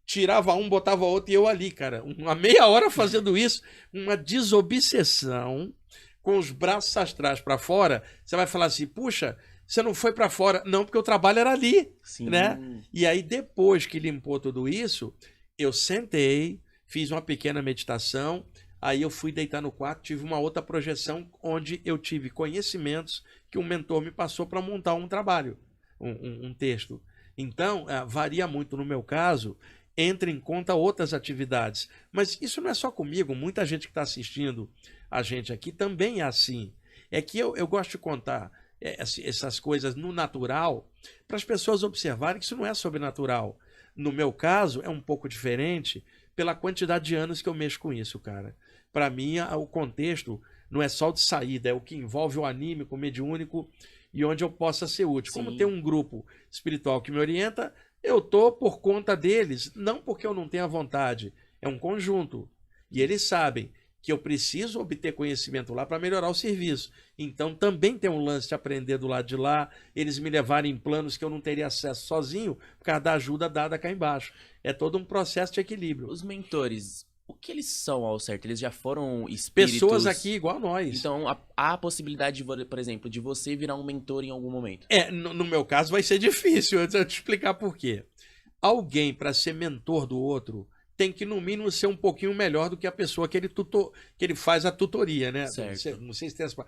Tirava um, botava outro e eu ali, cara. Uma meia hora fazendo isso, uma desobsessão, com os braços astrais para fora. Você vai falar assim, puxa, você não foi para fora. Não, porque o trabalho era ali, Sim. né? E aí, depois que limpou tudo isso, eu sentei, fiz uma pequena meditação, aí eu fui deitar no quarto, tive uma outra projeção onde eu tive conhecimentos que um mentor me passou para montar um trabalho, um texto. Então, varia muito no meu caso, entra em conta outras atividades. Mas isso não é só comigo, muita gente que está assistindo a gente aqui também é assim. É que eu gosto de contar essas coisas no natural para as pessoas observarem que isso não é sobrenatural. No meu caso, é um pouco diferente pela quantidade de anos que eu mexo com isso, cara. Para mim, o contexto não é só o de saída, é o que envolve o anímico, o mediúnico e onde eu possa ser útil. Sim. Como tem um grupo espiritual que me orienta, eu tô por conta deles, não porque eu não tenha vontade, é um conjunto. E eles sabem que eu preciso obter conhecimento lá para melhorar o serviço. Então também tem um lance de aprender do lado de lá, eles me levarem em planos que eu não teria acesso sozinho, por causa da ajuda dada cá embaixo. É todo um processo de equilíbrio. Os mentores, o que eles são ao certo? Eles já foram espíritos? Pessoas aqui igual a nós. Então há a possibilidade, por exemplo, de você virar um mentor em algum momento? No meu caso vai ser difícil, eu vou te explicar por quê. Alguém, para ser mentor do outro, tem que, no mínimo, ser um pouquinho melhor do que a pessoa que ele faz a tutoria, né? Certo. Não sei se tem essa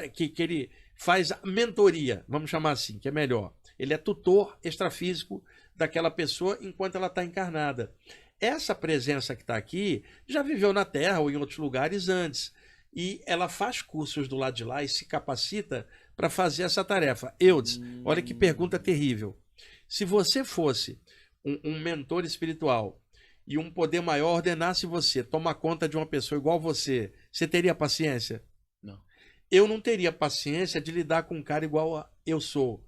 que ele faz a mentoria, vamos chamar assim, que é melhor. Ele é tutor extrafísico daquela pessoa enquanto ela está encarnada. Essa presença que está aqui já viveu na Terra ou em outros lugares antes. E ela faz cursos do lado de lá e se capacita para fazer essa tarefa. Eudes, olha que pergunta terrível. Se você fosse um mentor espiritual e um poder maior ordenasse você tomar conta de uma pessoa igual você teria paciência? Não. Eu não teria paciência de lidar com um cara igual eu sou.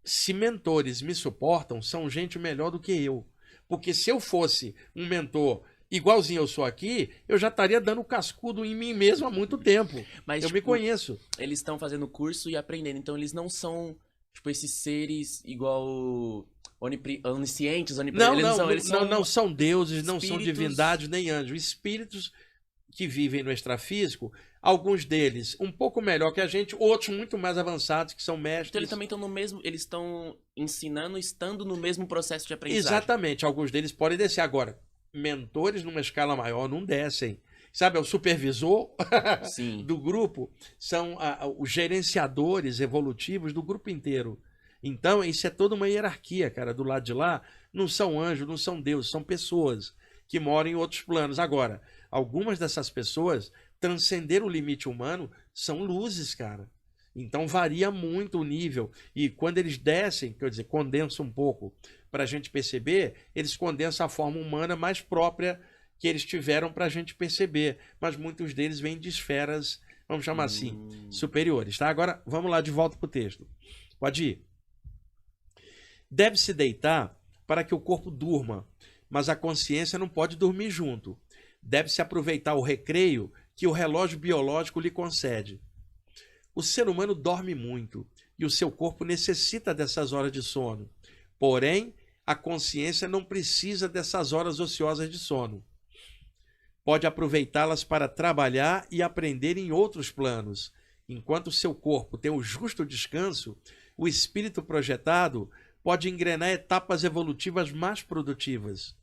Se mentores me suportam, são gente melhor do que eu. Porque se eu fosse um mentor igualzinho eu sou aqui, eu já estaria dando cascudo em mim mesmo há muito tempo. Mas, eu me conheço. Eles estão fazendo curso e aprendendo, então eles não são, esses seres igual oniscientes, onipresentes. Não são deuses, não são espíritos... divindades nem anjos. Espíritos que vivem no extrafísico, alguns deles um pouco melhor que a gente, outros muito mais avançados, que são mestres. Então eles também estão no mesmo, eles estão ensinando, estando no mesmo processo de aprendizagem. Exatamente, alguns deles podem descer. Agora, mentores numa escala maior não descem. Sabe, é o supervisor do grupo, são os gerenciadores evolutivos do grupo inteiro. Então, isso é toda uma hierarquia, cara, do lado de lá. Não são anjos, não são deuses, são pessoas que moram em outros planos. Agora, algumas dessas pessoas transcenderam o limite humano, são luzes, cara. Então, varia muito o nível. E quando eles descem, quer dizer, condensam um pouco para a gente perceber, eles condensam a forma humana mais própria que eles tiveram para a gente perceber. Mas muitos deles vêm de esferas, vamos chamar assim, superiores. Tá? Agora, vamos lá de volta para o texto. Pode ir. Deve-se deitar para que o corpo durma, mas a consciência não pode dormir junto. Deve-se aproveitar o recreio que o relógio biológico lhe concede. O ser humano dorme muito e o seu corpo necessita dessas horas de sono. Porém, a consciência não precisa dessas horas ociosas de sono. Pode aproveitá-las para trabalhar e aprender em outros planos. Enquanto o seu corpo tem o justo descanso, o espírito projetado pode engrenar etapas evolutivas mais produtivas.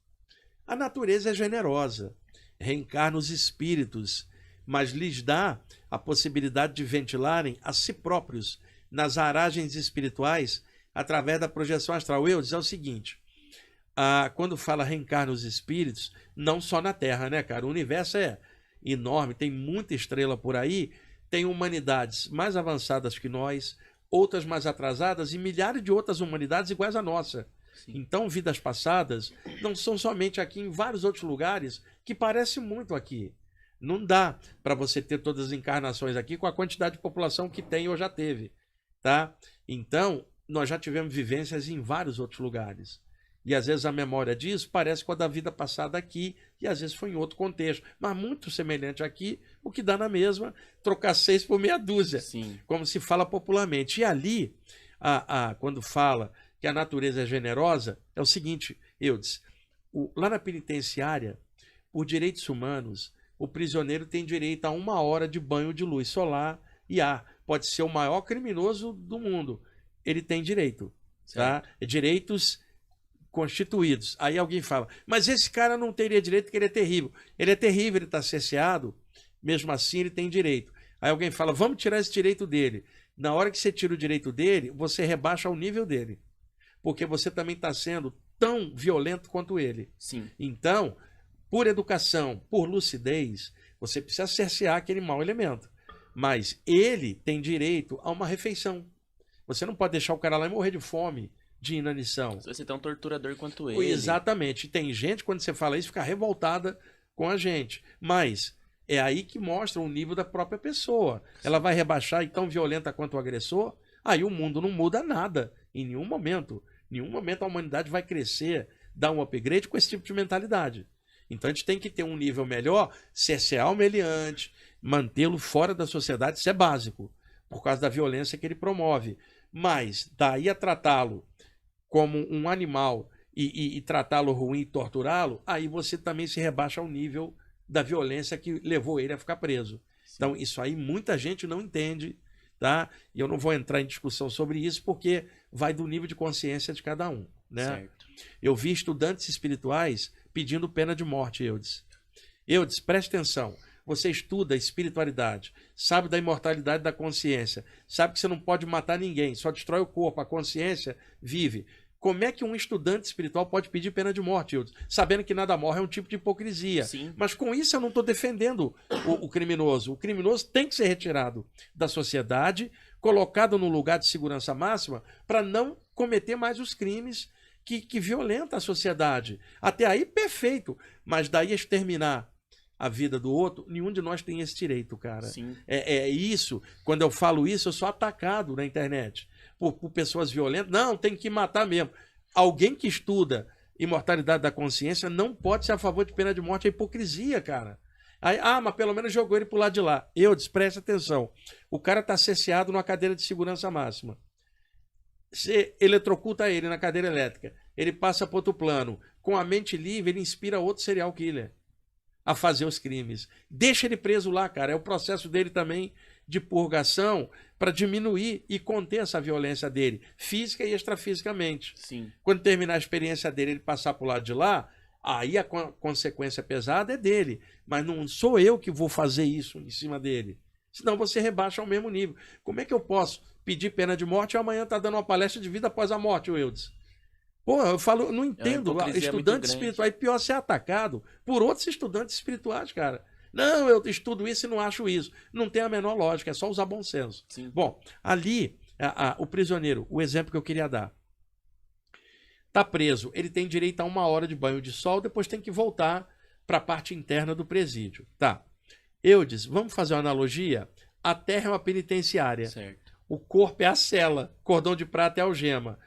A natureza é generosa, reencarna os espíritos, mas lhes dá a possibilidade de ventilarem a si próprios nas aragens espirituais através da projeção astral. Eu dizer o seguinte, quando fala reencarna os espíritos, não só na Terra, né, cara? O universo é enorme, tem muita estrela por aí, tem humanidades mais avançadas que nós, outras mais atrasadas e milhares de outras humanidades iguais à nossa. Sim. Então, vidas passadas não são somente aqui, em vários outros lugares que parecem muito aqui. Não dá para você ter todas as encarnações aqui com a quantidade de população que tem ou já teve, tá? Então, nós já tivemos vivências em vários outros lugares. E às vezes a memória disso parece com a da vida passada aqui, e às vezes foi em outro contexto. Mas muito semelhante aqui, o que dá na mesma, trocar 6 por meia dúzia. Sim. Como se fala popularmente. E ali, quando fala que a natureza é generosa, é o seguinte, Eudes, lá na penitenciária, por direitos humanos, o prisioneiro tem direito a 1 hora de banho de luz solar e ar. Pode ser o maior criminoso do mundo. Ele tem direito. Tá? Direitos constituídos. Aí alguém fala, mas esse cara não teria direito porque ele é terrível. Ele é terrível, ele está cerceado, mesmo assim ele tem direito. Aí alguém fala, vamos tirar esse direito dele. Na hora que você tira o direito dele, você rebaixa o nível dele. Porque você também está sendo tão violento quanto ele. Sim. Então, por educação, por lucidez, você precisa cercear aquele mau elemento. Mas ele tem direito a uma refeição. Você não pode deixar o cara lá e morrer de fome, de inanição. Se você tem um torturador quanto ele. Exatamente. E tem gente, quando você fala isso, fica revoltada com a gente. Mas é aí que mostra o nível da própria pessoa. Ela vai rebaixar e tão violenta quanto o agressor, aí o mundo não muda nada. Em nenhum momento. Em nenhum momento a humanidade vai crescer, dar um upgrade com esse tipo de mentalidade. Então a gente tem que ter um nível melhor, cercear o meliante, mantê-lo fora da sociedade, isso é básico, por causa da violência que ele promove. Mas daí a tratá-lo como um animal e tratá-lo ruim e torturá-lo, aí você também se rebaixa ao nível da violência que levou ele a ficar preso. Sim. Então isso aí muita gente não entende, tá? E eu não vou entrar em discussão sobre isso porque vai do nível de consciência de cada um, né? Certo. Eu vi estudantes espirituais pedindo pena de morte, Eudes, preste atenção. Você estuda espiritualidade, sabe da imortalidade da consciência, sabe que você não pode matar ninguém, só destrói o corpo, a consciência vive. Como é que um estudante espiritual pode pedir pena de morte, Eudes? Sabendo que nada morre é um tipo de hipocrisia. Sim. Mas com isso eu não estou defendendo o criminoso. O criminoso tem que ser retirado da sociedade, colocado num lugar de segurança máxima para não cometer mais os crimes que violentam a sociedade. Até aí, perfeito. Mas daí exterminar a vida do outro, nenhum de nós tem esse direito, cara. Sim. É isso. Quando eu falo isso, eu sou atacado na internet por pessoas violentas. Não, tem que matar mesmo. Alguém que estuda imortalidade da consciência não pode ser a favor de pena de morte. É hipocrisia, cara. Aí, mas pelo menos jogou ele pro lado de lá. Preste atenção. O cara tá cerceado numa cadeira de segurança máxima. Você eletrocuta ele na cadeira elétrica. Ele passa para outro plano. Com a mente livre, ele inspira outro serial killer a fazer os crimes. Deixa ele preso lá, cara. É o processo dele também de purgação para diminuir e conter essa violência dele, física e extrafisicamente. Sim. Quando terminar a experiência dele, ele passar para o lado de lá, aí a consequência pesada é dele. Mas não sou eu que vou fazer isso em cima dele. Senão você rebaixa ao mesmo nível. Como é que eu posso pedir pena de morte e amanhã tá dando uma palestra de vida após a morte, Eudes? Pô, eu falo, não entendo. Estudante espiritual é pior ser atacado por outros estudantes espirituais, cara. Não, eu estudo isso e não acho isso. Não tem a menor lógica, é só usar bom senso. Sim. Bom, ali, o prisioneiro, o exemplo que eu queria dar. Tá preso, ele tem direito a 1 hora de banho de sol, depois tem que voltar para a parte interna do presídio. Tá. Eudes, vamos fazer uma analogia? A terra é uma penitenciária. Certo. O corpo é a cela, cordão de prata é a algema.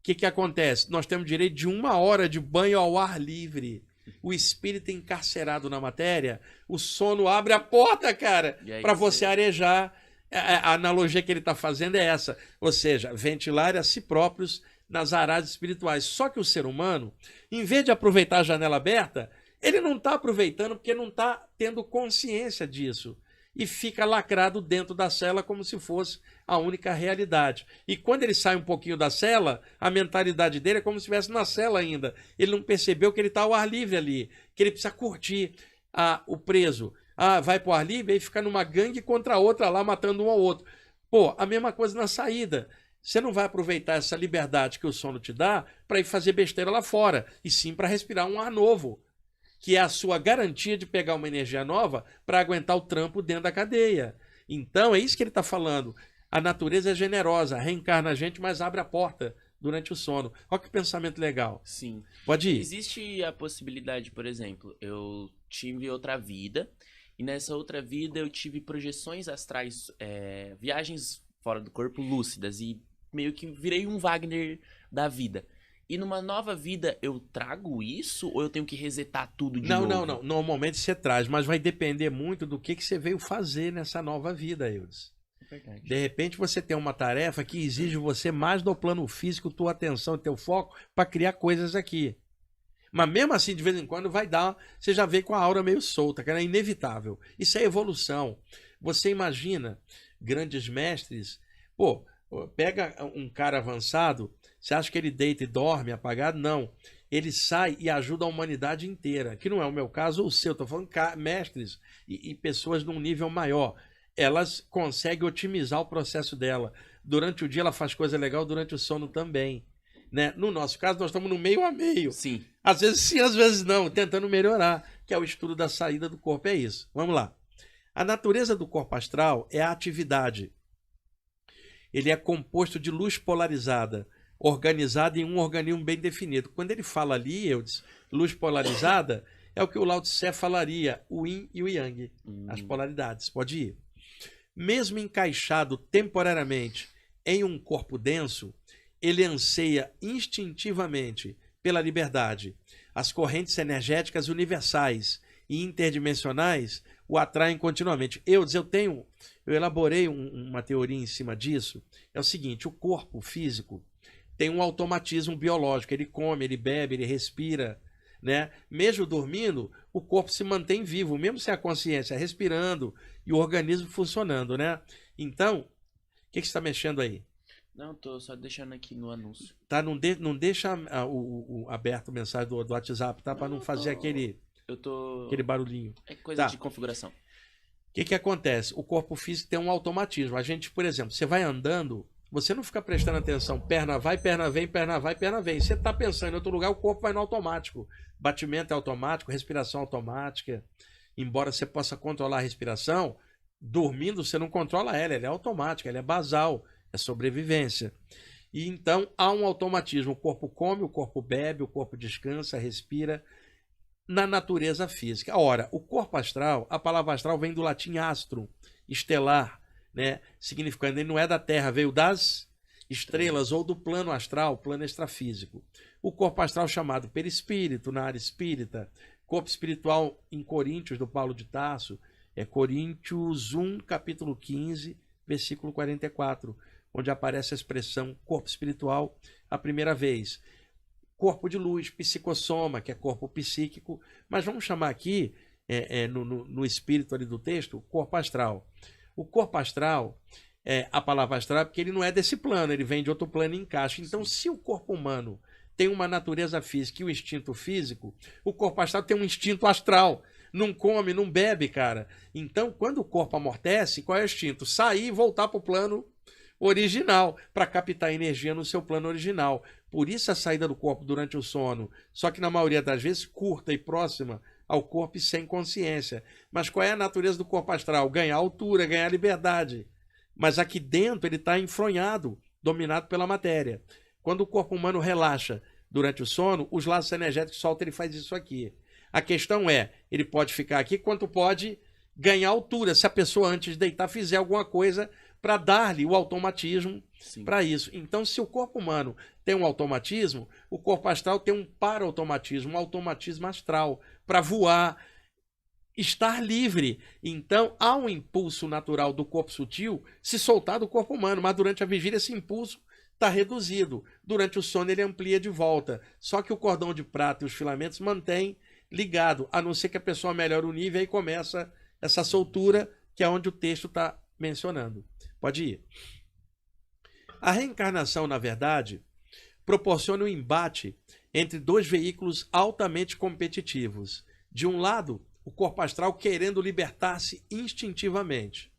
O que acontece? Nós temos direito de 1 hora de banho ao ar livre. O espírito encarcerado na matéria, o sono abre a porta, cara, para você arejar. A analogia que ele está fazendo é essa. Ou seja, ventilar a si próprios nas aradas espirituais. Só que o ser humano, em vez de aproveitar a janela aberta, ele não está aproveitando porque não está tendo consciência disso. E fica lacrado dentro da cela como se fosse a única realidade. E quando ele sai um pouquinho da cela, a mentalidade dele é como se estivesse na cela ainda. Ele não percebeu que ele está ao ar livre ali, que ele precisa curtir o preso. Vai para o ar livre e fica numa gangue contra a outra lá, matando um ao outro. Pô, a mesma coisa na saída. Você não vai aproveitar essa liberdade que o sono te dá para ir fazer besteira lá fora, e sim para respirar um ar novo, que é a sua garantia de pegar uma energia nova para aguentar o trampo dentro da cadeia. Então, é isso que ele está falando. A natureza é generosa, reencarna a gente, mas abre a porta durante o sono. Olha que pensamento legal. Sim. Pode ir. Existe a possibilidade, por exemplo, eu tive outra vida, e nessa outra vida eu tive projeções astrais, viagens fora do corpo lúcidas, e meio que virei um Wagner da vida. E numa nova vida eu trago isso ou eu tenho que resetar tudo de novo? Não. Normalmente você traz, mas vai depender muito do que você veio fazer nessa nova vida, Eudes. Verdade. De repente você tem uma tarefa que exige você mais do plano físico, tua atenção e teu foco para criar coisas aqui. Mas mesmo assim, de vez em quando vai dar, você já vê com a aura meio solta, que é inevitável. Isso é evolução. Você imagina grandes mestres, pega um cara avançado, você acha que ele deita e dorme apagado? Não. Ele sai e ajuda a humanidade inteira, que não é o meu caso ou o seu. Estou falando mestres e pessoas num nível maior. Elas conseguem otimizar o processo dela. Durante o dia ela faz coisa legal, durante o sono também. Né? No nosso caso, nós estamos no meio a meio. Sim. Às vezes sim, às vezes não, tentando melhorar, que é o estudo da saída do corpo. É isso. Vamos lá. A natureza do corpo astral é a atividade. Ele é composto de luz polarizada, organizada em um organismo bem definido. Quando ele fala ali, Eudes, luz polarizada, é o que o Lao Tse falaria, o Yin e o Yang, as polaridades. Pode ir. Mesmo encaixado temporariamente em um corpo denso, ele anseia instintivamente pela liberdade. as correntes energéticas universais e interdimensionais o atraem continuamente. Eu elaborei uma teoria em cima disso. É o seguinte, o corpo físico tem um automatismo biológico, ele come, ele bebe, ele respira, né? Mesmo dormindo, o corpo se mantém vivo, mesmo sem a consciência, respirando e o organismo funcionando, né? Então, o que você está mexendo aí? Não, tô só deixando aqui no anúncio. Tá, não deixa aberto a mensagem do WhatsApp, tá? Para não fazer aquele barulhinho. É coisa Tá. de configuração. O que acontece? O corpo físico tem um automatismo. A gente, por exemplo, você vai andando, você não fica prestando atenção, perna vai, perna vem, perna vai, perna vem. Você está pensando em outro lugar, o corpo vai no automático. Batimento é automático, respiração automática. Embora você possa controlar a respiração, dormindo você não controla ela é automática, ela é basal, é sobrevivência. E então há um automatismo. O corpo come, o corpo bebe, o corpo descansa, respira na natureza física. Ora, o corpo astral, a palavra astral vem do latim astro, estelar, né? Significando, ele não é da Terra, veio das estrelas ou do plano astral, plano extrafísico. O corpo astral chamado perispírito, na área espírita, corpo espiritual em Coríntios, do Paulo de Tarso, é Coríntios 1, capítulo 15, versículo 44, onde aparece a expressão corpo espiritual a primeira vez. Corpo de luz, psicossoma, que é corpo psíquico, mas vamos chamar aqui, no espírito ali do texto, corpo astral. O corpo astral, a palavra astral, porque ele não é desse plano, ele vem de outro plano e encaixa. Então, se o corpo humano tem uma natureza física e um instinto físico, o corpo astral tem um instinto astral. Não come, não bebe, cara. Então, quando o corpo amortece, qual é o instinto? Sair e voltar para o plano original, para captar energia no seu plano original. Por isso a saída do corpo durante o sono, só que na maioria das vezes curta e próxima ao corpo e sem consciência. Mas qual é a natureza do corpo astral? Ganhar altura, ganhar liberdade. Mas aqui dentro ele está enfronhado, dominado pela matéria. Quando o corpo humano relaxa durante o sono, os laços energéticos soltam, ele faz isso aqui. A questão é, ele pode ficar aqui quanto pode ganhar altura, se a pessoa antes de deitar fizer alguma coisa para dar-lhe o automatismo para isso. Então, se o corpo humano tem um automatismo, o corpo astral tem um para-automatismo, um automatismo astral, para voar, estar livre. Então, há um impulso natural do corpo sutil se soltar do corpo humano, mas durante a vigília esse impulso está reduzido. Durante o sono ele amplia de volta. Só que o cordão de prata e os filamentos mantêm ligado, a não ser que a pessoa melhore o nível e aí começa essa soltura, que é onde o texto está mencionando. Pode ir. A reencarnação, na verdade, proporciona um embate entre dois veículos altamente competitivos. De um lado, o corpo astral querendo libertar-se instintivamente.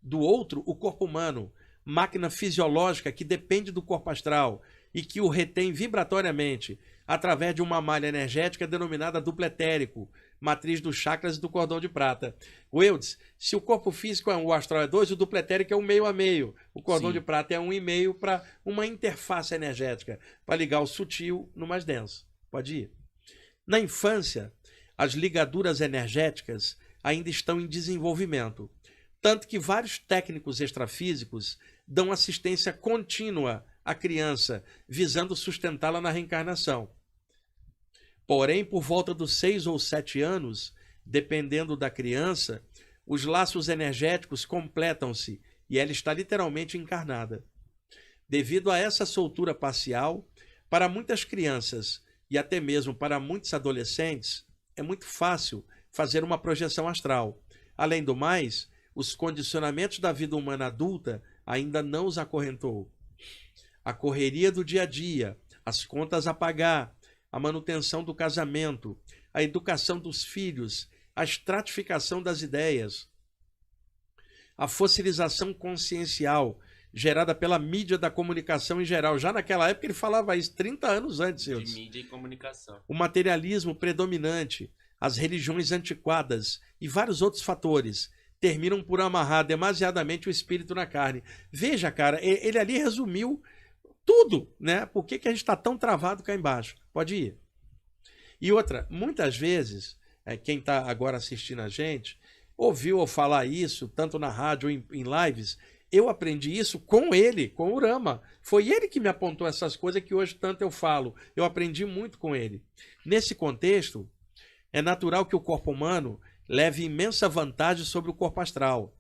Do outro, o corpo humano, máquina fisiológica que depende do corpo astral e que o retém vibratoriamente através de uma malha energética denominada duplo etérico, matriz dos chakras e do cordão de prata. Eudes, se o corpo físico é 1, o astral é 2, o duplo etérico é 1 meio a meio. O cordão de prata é 1,5 para uma interface energética, para ligar o sutil no mais denso. Pode ir. Na infância, as ligaduras energéticas ainda estão em desenvolvimento, tanto que vários técnicos extrafísicos dão assistência contínua à criança, visando sustentá-la na reencarnação. Porém, por volta dos 6 ou 7 anos, dependendo da criança, os laços energéticos completam-se e ela está literalmente encarnada. Devido a essa soltura parcial, para muitas crianças e até mesmo para muitos adolescentes, é muito fácil fazer uma projeção astral. Além do mais, os condicionamentos da vida humana adulta ainda não os acorrentou. A correria do dia a dia, as contas a pagar, a manutenção do casamento, a educação dos filhos, a estratificação das ideias, a fossilização consciencial gerada pela mídia da comunicação em geral. Já naquela época ele falava isso, 30 anos antes. De mídia e comunicação. O materialismo predominante, as religiões antiquadas e vários outros fatores terminam por amarrar demasiadamente o espírito na carne. Veja, cara, ele ali resumiu tudo, né? Por que a gente está tão travado cá embaixo? Pode ir. E outra, muitas vezes, quem está agora assistindo a gente, ouviu eu falar isso, tanto na rádio ou em lives, eu aprendi isso com ele, com o Rama. Foi ele que me apontou essas coisas que hoje tanto eu falo. Eu aprendi muito com ele. Nesse contexto, é natural que o corpo humano leve imensa vantagem sobre o corpo astral.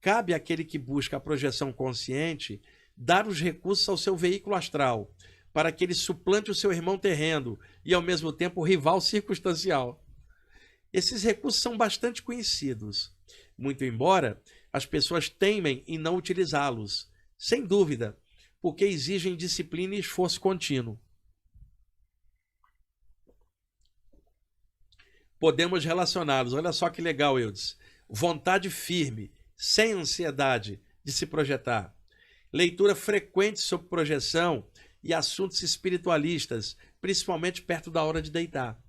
Cabe àquele que busca a projeção consciente dar os recursos ao seu veículo astral, para que ele suplante o seu irmão terreno e, ao mesmo tempo, o rival circunstancial. Esses recursos são bastante conhecidos, muito embora as pessoas temem em não utilizá-los, sem dúvida, porque exigem disciplina e esforço contínuo. Podemos relacioná-los, olha só que legal, Eudes. Vontade firme, sem ansiedade de se projetar. Leitura frequente sobre projeção e assuntos espiritualistas, principalmente perto da hora de deitar.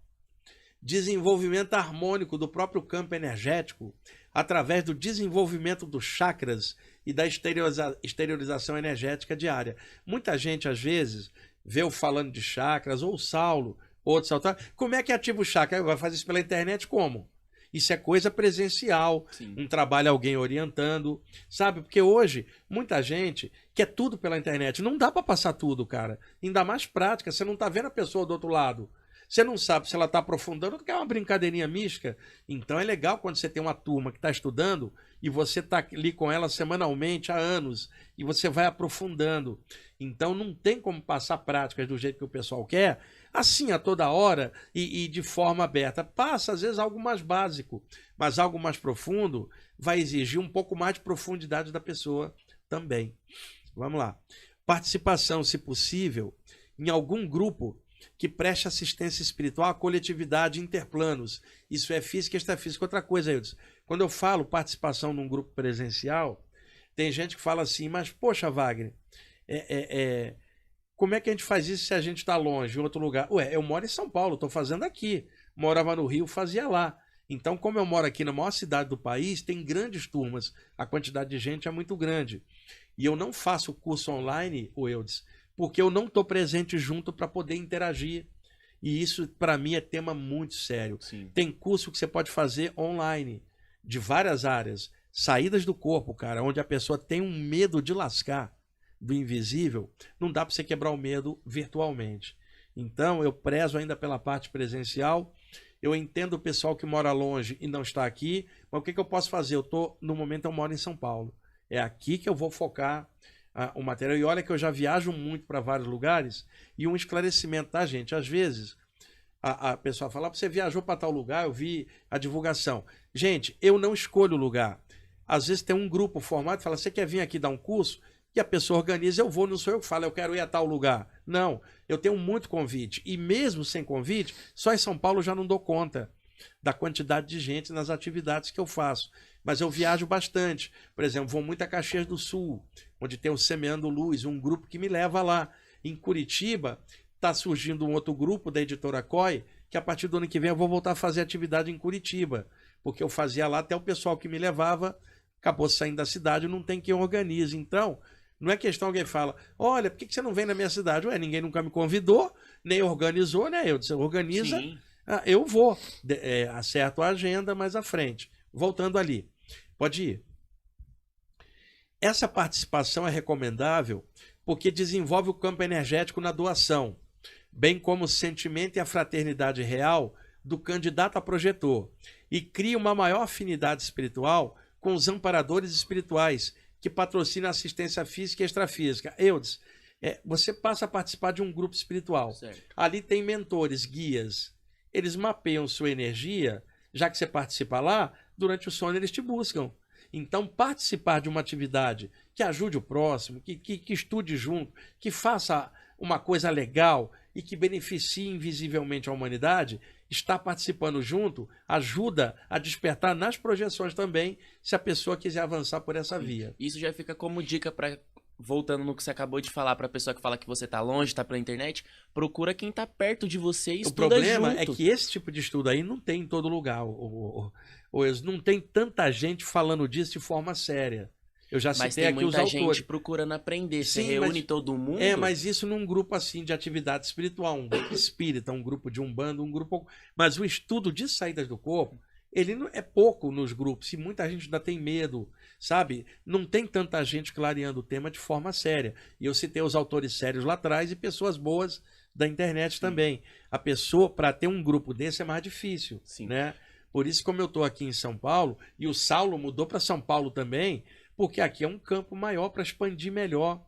Desenvolvimento harmônico do próprio campo energético através do desenvolvimento dos chakras e da exteriorização energética diária. Muita gente, às vezes, vê eu falando de chakras, ou o Saulo, outro saltar. Como é que ativa o chakra? Vai fazer isso pela internet como? Isso é coisa presencial, Sim. um trabalho, alguém orientando, sabe? Porque hoje, muita gente quer tudo pela internet. Não dá para passar tudo, cara. Ainda mais prática, você não tá vendo a pessoa do outro lado. Você não sabe se ela está aprofundando ou quer uma brincadeirinha mística. Então é legal quando você tem uma turma que está estudando e você está ali com ela semanalmente há anos e você vai aprofundando. Então não tem como passar práticas do jeito que o pessoal quer, assim a toda hora e de forma aberta. Passa às vezes algo mais básico, mas algo mais profundo vai exigir um pouco mais de profundidade da pessoa também. Vamos lá. Participação, se possível, em algum grupo que preste assistência espiritual à coletividade interplanos. Isso é física, extrafísica. Outra coisa, Eudes, quando eu falo participação num grupo presencial, tem gente que fala assim, mas poxa, Wagner, como é que a gente faz isso se a gente está longe, em outro lugar? Ué, eu moro em São Paulo, estou fazendo aqui. Morava no Rio, fazia lá. Então, como eu moro aqui na maior cidade do país, tem grandes turmas, a quantidade de gente é muito grande. E eu não faço curso online, Eudes, porque eu não estou presente junto para poder interagir. E isso, para mim, é tema muito sério. Sim. Tem curso que você pode fazer online, de várias áreas. Saídas do corpo, cara, onde a pessoa tem um medo de lascar do invisível, não dá para você quebrar o medo virtualmente. Então, eu prezo ainda pela parte presencial. Eu entendo o pessoal que mora longe e não está aqui, mas o que eu posso fazer? No momento, eu moro em São Paulo. É aqui que eu vou focar o material. E olha que eu já viajo muito para vários lugares. E um esclarecimento, tá, gente? Às vezes a pessoa fala, você viajou para tal lugar, eu vi a divulgação. Gente, eu não escolho o lugar. Às vezes tem um grupo formado e fala, você quer vir aqui dar um curso? E a pessoa organiza, eu vou, não sou eu que falo, eu quero ir a tal lugar. Não, eu tenho muito convite. E mesmo sem convite, só em São Paulo eu já não dou conta da quantidade de gente nas atividades que eu faço. Mas eu viajo bastante. Por exemplo, vou muito a Caxias do Sul, onde tem o Semeando Luz, um grupo que me leva lá. Em Curitiba, está surgindo um outro grupo da editora COI, que a partir do ano que vem eu vou voltar a fazer atividade em Curitiba. Porque eu fazia lá, até o pessoal que me levava acabou saindo da cidade, não tem quem organize. Então, não é questão alguém fala, olha, por que você não vem na minha cidade? Ué, ninguém nunca me convidou, nem organizou, né? Eu disse, organiza, eu vou. Acerto a agenda mais à frente. Voltando ali. Pode ir. Essa participação é recomendável porque desenvolve o campo energético na doação, bem como o sentimento e a fraternidade real do candidato a projetor, e cria uma maior afinidade espiritual com os amparadores espirituais que patrocinam a assistência física e extrafísica. Eudes, você passa a participar de um grupo espiritual. Certo. Ali tem mentores, guias. Eles mapeiam sua energia, já que você participa lá, durante o sono eles te buscam. Então, participar de uma atividade que ajude o próximo, que estude junto, que faça uma coisa legal e que beneficie invisivelmente a humanidade, estar participando junto ajuda a despertar nas projeções também, se a pessoa quiser avançar por essa via. Isso já fica como dica para, voltando no que você acabou de falar, para a pessoa que fala que você tá longe, tá pela internet, procura quem tá perto de você e estuda junto. O problema é que esse tipo de estudo aí não tem em todo lugar. Não tem tanta gente falando disso de forma séria. Eu já citei aqui os autores. Mas tem muita gente procurando aprender. Você Sim, reúne todo mundo? Mas isso num grupo assim de atividade espiritual, um grupo espírita, um grupo de umbanda, um grupo... Mas o estudo de saídas do corpo, ele é pouco nos grupos, e muita gente ainda tem medo, sabe? Não tem tanta gente clareando o tema de forma séria. E eu citei os autores sérios lá atrás e pessoas boas da internet também. A pessoa, para ter um grupo desse é mais difícil, né? Por isso, como eu estou aqui em São Paulo, e o Saulo mudou para São Paulo também, porque aqui é um campo maior para expandir melhor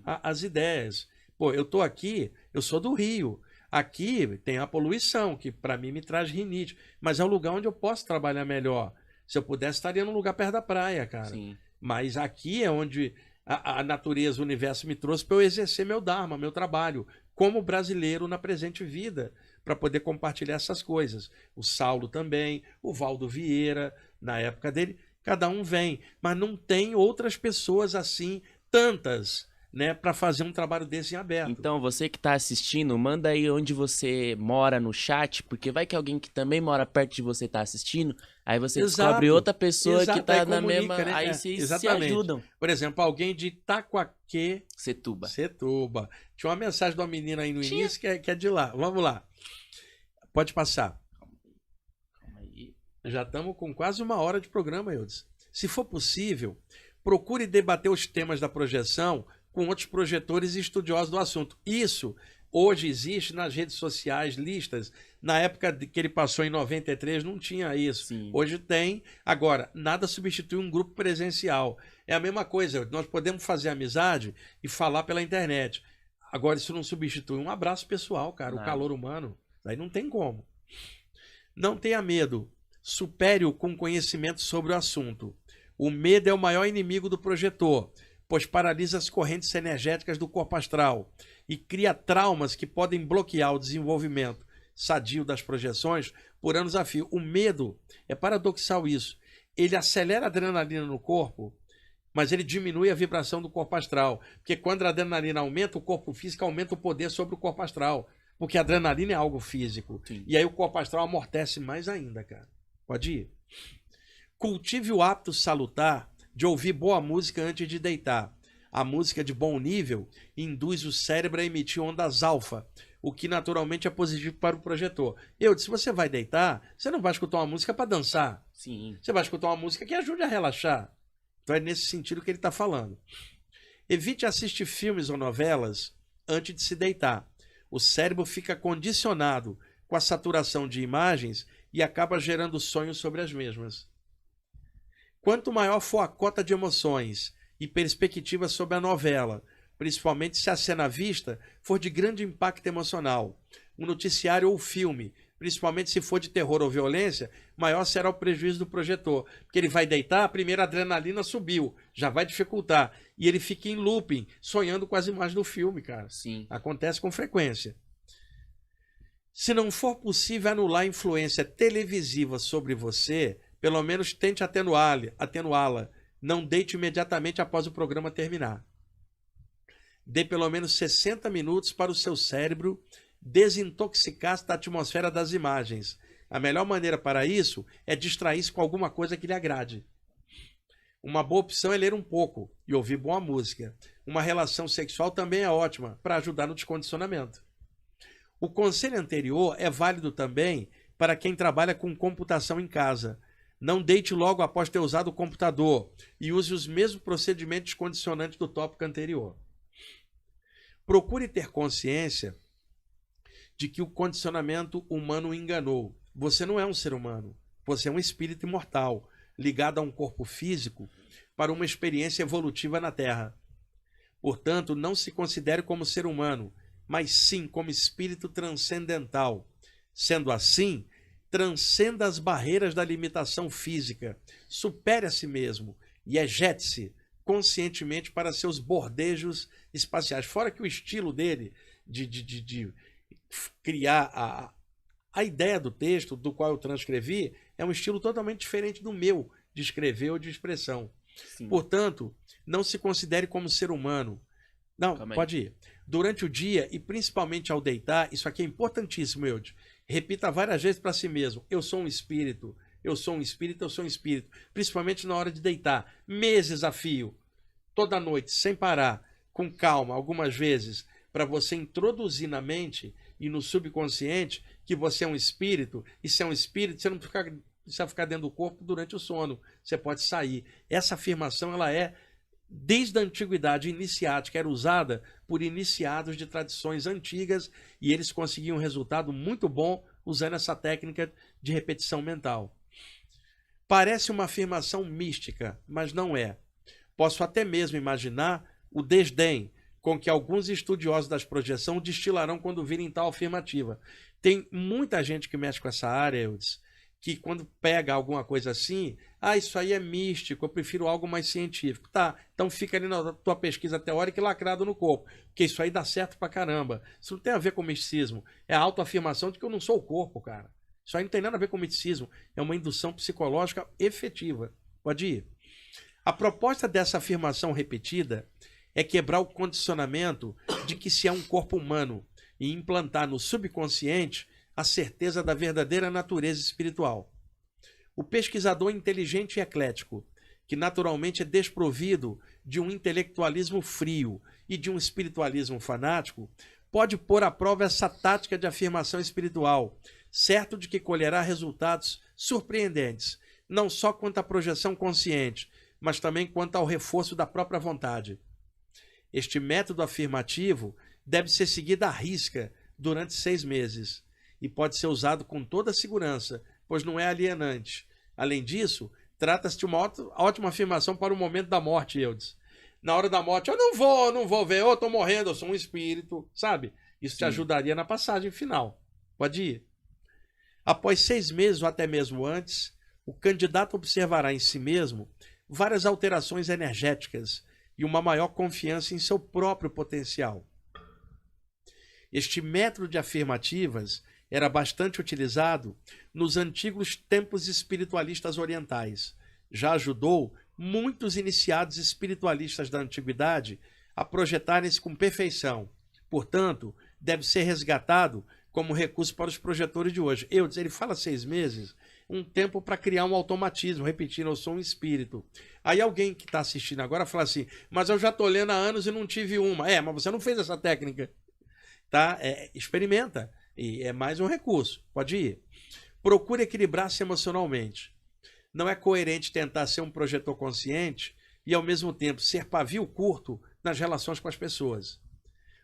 as ideias. Pô, eu estou aqui, eu sou do Rio. Aqui tem a poluição, que para mim me traz rinite, mas é um lugar onde eu posso trabalhar melhor. Se eu pudesse, estaria num lugar perto da praia, cara. Sim. Mas aqui é onde a natureza, o universo me trouxe para eu exercer meu dharma, meu trabalho, como brasileiro na presente vida, para poder compartilhar essas coisas. O Saulo também, o Valdo Vieira, na época dele, cada um vem. Mas não tem outras pessoas assim, tantas, né, para fazer um trabalho desse em aberto. Então, você que está assistindo, manda aí onde você mora no chat, porque vai que alguém que também mora perto de você está assistindo, aí você descobre outra pessoa que está na mesma... Né? Aí vocês se ajudam. Por exemplo, alguém de Itaquaquecetuba. Tinha uma mensagem de uma menina aí no início que é de lá. Vamos lá. Pode passar. Calma aí. Já estamos com quase 1 hora de programa, Eudes. Se for possível, procure debater os temas da projeção com outros projetores e estudiosos do assunto. Isso hoje existe nas redes sociais, listas. Na época que ele passou em 93 não tinha isso. Sim. Hoje tem. Agora, nada substitui um grupo presencial. É a mesma coisa, nós podemos fazer amizade e falar pela internet. Agora, isso não substitui um abraço pessoal, cara, o calor humano. Daí não tem como. Não tenha medo. Supere-o com conhecimento sobre o assunto. O medo é o maior inimigo do projetor, pois paralisa as correntes energéticas do corpo astral e cria traumas que podem bloquear o desenvolvimento sadio das projeções por anos a fio. O medo, é paradoxal isso, ele acelera a adrenalina no corpo, mas ele diminui a vibração do corpo astral, porque quando a adrenalina aumenta, o corpo físico aumenta o poder sobre o corpo astral, porque a adrenalina é algo físico. Sim. E aí o corpo astral amortece mais ainda, cara. Pode ir. Cultive o hábito salutar de ouvir boa música antes de deitar. A música de bom nível induz o cérebro a emitir ondas alfa, o que naturalmente é positivo para o projetor. Se você vai deitar, você não vai escutar uma música para dançar. Sim. Você vai escutar uma música que ajude a relaxar. Então é nesse sentido que ele está falando. Evite assistir filmes ou novelas antes de se deitar. O cérebro fica condicionado com a saturação de imagens e acaba gerando sonhos sobre as mesmas. Quanto maior for a cota de emoções e perspectivas sobre a novela, principalmente se a cena vista for de grande impacto emocional, um noticiário ou filme, principalmente se for de terror ou violência, maior será o prejuízo do projetor, porque ele vai deitar, a primeira adrenalina subiu, já vai dificultar, e ele fica em looping, sonhando com as imagens do filme, cara. Sim. Acontece com frequência. Se não for possível anular a influência televisiva sobre você, pelo menos tente atenuá-la. Não deite imediatamente após o programa terminar. Dê pelo menos 60 minutos para o seu cérebro desintoxicar-se da atmosfera das imagens. A melhor maneira para isso é distrair-se com alguma coisa que lhe agrade. Uma boa opção é ler um pouco e ouvir boa música. Uma relação sexual também é ótima para ajudar no descondicionamento. O conselho anterior é válido também para quem trabalha com computação em casa. Não deite logo após ter usado o computador e use os mesmos procedimentos condicionantes do tópico anterior. Procure ter consciência de que o condicionamento humano o enganou. Você não é um ser humano, você é um espírito imortal, ligado a um corpo físico para uma experiência evolutiva na Terra. Portanto, não se considere como ser humano, mas sim como espírito transcendental. Sendo assim, transcenda as barreiras da limitação física, supere a si mesmo e ejete-se conscientemente para seus bordejos espaciais. Fora que o estilo dele de criar a ideia do texto, do qual eu transcrevi, é um estilo totalmente diferente do meu de escrever ou de expressão. Sim. Portanto, não se considere como ser humano. Não, pode ir. Durante o dia e principalmente ao deitar, isso aqui é importantíssimo, Eudes. Repita várias vezes para si mesmo. Eu sou um espírito, eu sou um espírito, eu sou um espírito. Principalmente na hora de deitar. Meses a fio. Toda noite, sem parar, com calma, algumas vezes, para você introduzir na mente e no subconsciente que você é um espírito. E se é um espírito, você não fica e você vai ficar dentro do corpo durante o sono. Você pode sair. Essa afirmação, ela é, desde a antiguidade iniciática, era usada por iniciados de tradições antigas e eles conseguiam um resultado muito bom usando essa técnica de repetição mental. Parece uma afirmação mística, mas não é. Posso até mesmo imaginar o desdém com que alguns estudiosos das projeções destilarão quando virem tal afirmativa. Tem muita gente que mexe com essa área, Eudes, que quando pega alguma coisa assim, isso aí é místico, eu prefiro algo mais científico. Tá, então fica ali na tua pesquisa teórica e lacrado no corpo, porque isso aí dá certo pra caramba. Isso não tem a ver com misticismo, é a autoafirmação de que eu não sou o corpo, cara. Isso aí não tem nada a ver com misticismo, é uma indução psicológica efetiva. Pode ir. A proposta dessa afirmação repetida é quebrar o condicionamento de que se é um corpo humano e implantar no subconsciente a certeza da verdadeira natureza espiritual. O pesquisador inteligente e eclético, que naturalmente é desprovido de um intelectualismo frio e de um espiritualismo fanático, pode pôr à prova essa tática de afirmação espiritual, certo de que colherá resultados surpreendentes, não só quanto à projeção consciente, mas também quanto ao reforço da própria vontade. Este método afirmativo deve ser seguido à risca durante 6 meses e pode ser usado com toda segurança, pois não é alienante. Além disso, trata-se de uma ótima afirmação para o momento da morte, Eudes. Na hora da morte, eu não vou ver, eu estou morrendo, eu sou um espírito, sabe? Isso te ajudaria na passagem final. Pode ir. Após 6 meses ou até mesmo antes, o candidato observará em si mesmo várias alterações energéticas e uma maior confiança em seu próprio potencial. Este método de afirmativas era bastante utilizado nos antigos tempos espiritualistas orientais. Já ajudou muitos iniciados espiritualistas da antiguidade a projetarem-se com perfeição. Portanto, deve ser resgatado como recurso para os projetores de hoje. Ele fala 6 meses, um tempo para criar um automatismo, repetindo, eu sou um espírito. Aí alguém que está assistindo agora fala assim, mas eu já estou lendo há anos e não tive uma. Mas você não fez essa técnica. Tá? Experimenta. E é mais um recurso. Pode ir. Procure equilibrar-se emocionalmente. Não é coerente tentar ser um projetor consciente e, ao mesmo tempo, ser pavio curto nas relações com as pessoas.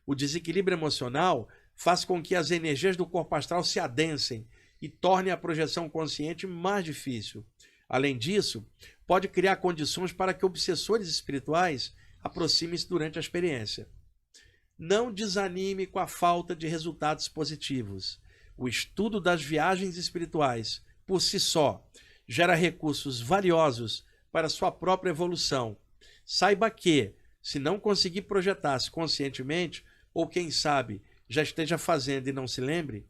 O desequilíbrio emocional faz com que as energias do corpo astral se adensem e torne a projeção consciente mais difícil. Além disso, pode criar condições para que obsessores espirituais aproximem-se durante a experiência. Não desanime com a falta de resultados positivos. O estudo das viagens espirituais, por si só, gera recursos valiosos para sua própria evolução. Saiba que, se não conseguir projetar-se conscientemente, ou quem sabe já esteja fazendo e não se lembre,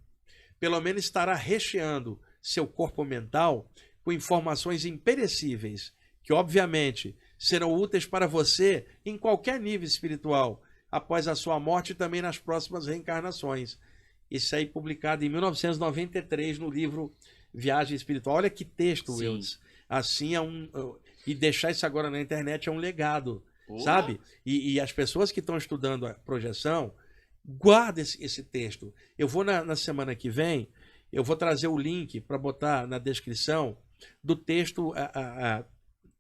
pelo menos estará recheando seu corpo mental com informações imperecíveis, que obviamente serão úteis para você em qualquer nível espiritual, após a sua morte e também nas próximas reencarnações. Isso aí publicado em 1993 no livro Viagem Espiritual. Olha que texto, Eudes. Assim e deixar isso agora na internet é um legado, sabe? E as pessoas que estão estudando a projeção, guarda esse texto. Eu vou na semana que vem, eu vou trazer o link para botar na descrição do texto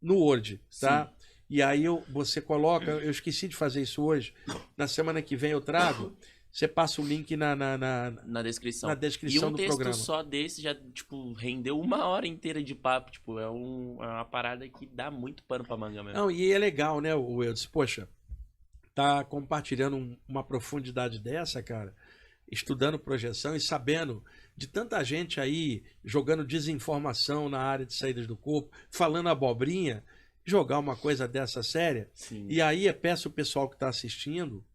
no Word, tá? Sim. E aí você coloca, eu esqueci de fazer isso hoje, na semana que vem eu trago, você passa o link na descrição do programa. E um texto só desse já, rendeu 1 hora inteira de papo, é uma parada que dá muito pano pra manga mesmo. Não, e é legal, né, o Eudes, poxa, tá compartilhando uma profundidade dessa, cara, estudando projeção e sabendo de tanta gente aí jogando desinformação na área de saídas do corpo, falando abobrinha, jogar uma coisa dessa séria. Sim. E aí peço o pessoal que está assistindo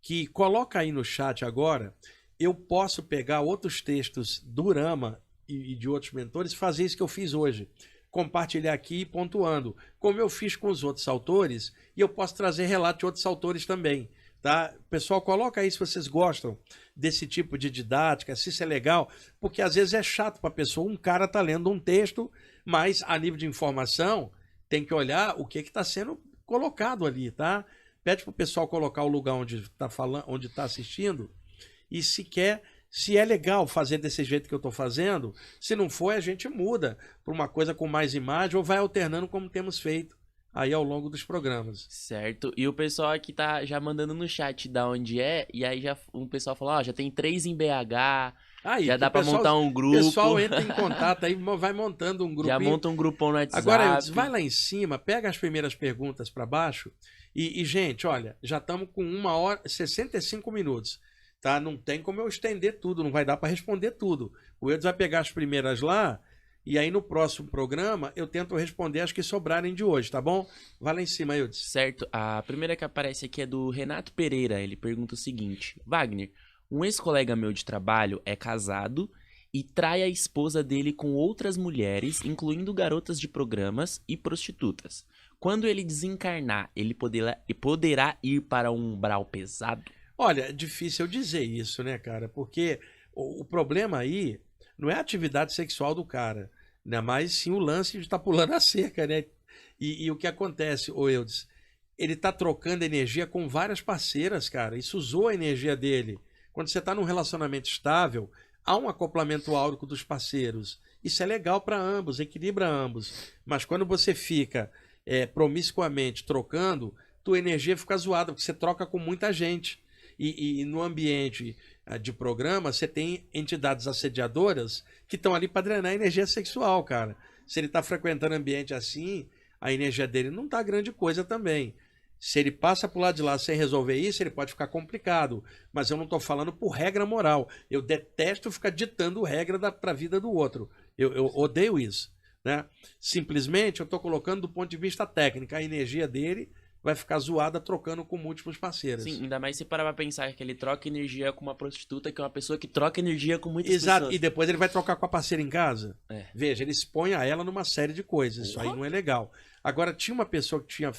que coloca aí no chat agora, eu posso pegar outros textos do Rama e de outros mentores e fazer isso que eu fiz hoje. Compartilhar aqui pontuando, como eu fiz com os outros autores, e eu posso trazer relato de outros autores também. Tá? Pessoal, coloca aí se vocês gostam desse tipo de didática, se isso é legal, porque às vezes é chato para a pessoa, um cara tá lendo um texto, mas a nível de informação tem que olhar o que está sendo colocado ali, tá? Pede para o pessoal colocar o lugar onde está falando, onde está assistindo, e se quer Se é legal fazer desse jeito que eu estou fazendo, se não for, a gente muda para uma coisa com mais imagem ou vai alternando como temos feito aí ao longo dos programas. Certo. E o pessoal aqui tá já mandando no chat da onde é, e aí já um pessoal falou, ó, já tem 3 em BH, Aí, já dá pra pessoal, montar um grupo. O pessoal entra em contato aí, vai montando um grupo. Já monta um grupão no WhatsApp. Agora, vai lá em cima, pega as primeiras perguntas para baixo gente, olha, já estamos com 1 hora e 65 minutos. Tá? Não tem como eu estender tudo, não vai dar para responder tudo. O Eudes vai pegar as primeiras lá e aí no próximo programa eu tento responder as que sobrarem de hoje, tá bom? Vai lá em cima, Eudes. Certo. A primeira que aparece aqui é do Renato Pereira. Ele pergunta o seguinte: Wagner, um ex-colega meu de trabalho é casado e trai a esposa dele com outras mulheres, incluindo garotas de programas e prostitutas. Quando ele desencarnar, ele poderá ir para um umbral pesado? Olha, é difícil eu dizer isso, né, cara? Porque o problema aí não é a atividade sexual do cara, né? Mas sim o lance de estar pulando a cerca, né? E o que acontece, ô Eudes? Ele tá trocando energia com várias parceiras, cara. Isso usou a energia dele. Quando você tá num relacionamento estável, há um acoplamento áurico dos parceiros. Isso é legal para ambos, equilibra ambos. Mas quando você fica promiscuamente trocando, tua energia fica zoada, porque você troca com muita gente. E no ambiente de programa, você tem entidades assediadoras que estão ali para drenar a energia sexual, cara. Se ele está frequentando ambiente assim, a energia dele não tá grande coisa também. Se ele passa pro lado de lá sem resolver isso, ele pode ficar complicado. Mas eu não estou falando por regra moral. Eu detesto ficar ditando regra para a vida do outro. Eu odeio isso, né? Simplesmente eu estou colocando do ponto de vista técnico. A energia dele vai ficar zoada trocando com múltiplos parceiros. Sim, ainda mais se parar pra pensar que ele troca energia com uma prostituta, que é uma pessoa que troca energia com muitas Exato, pessoas. e depois ele vai trocar com a parceira em casa. É. Veja, ele expõe a ela numa série de coisas. Isso aí não é legal. Agora, tinha uma pessoa que tinha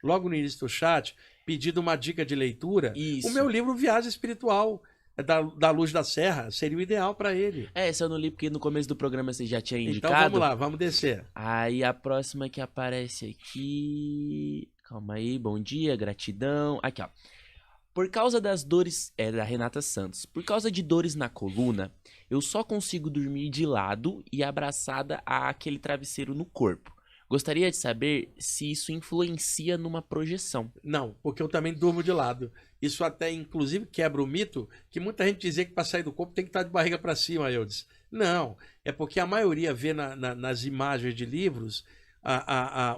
logo no início do chat, pedido uma dica de leitura. Isso. O meu livro Viagem Espiritual, da Luz da Serra, seria o ideal para ele. Esse eu não li porque no começo do programa você já tinha indicado. Então vamos lá, vamos descer. Aí a próxima que aparece aqui... Calma aí, bom dia, gratidão. Aqui, ó. Por causa das dores... É da Renata Santos. Por causa de dores na coluna, eu só consigo dormir de lado e abraçada àquele travesseiro no corpo. Gostaria de saber se isso influencia numa projeção. Não, porque eu também durmo de lado. Isso até, inclusive, quebra o mito que muita gente dizia que para sair do corpo tem que estar de barriga para cima, Eudes. Não, é porque a maioria vê nas imagens de livros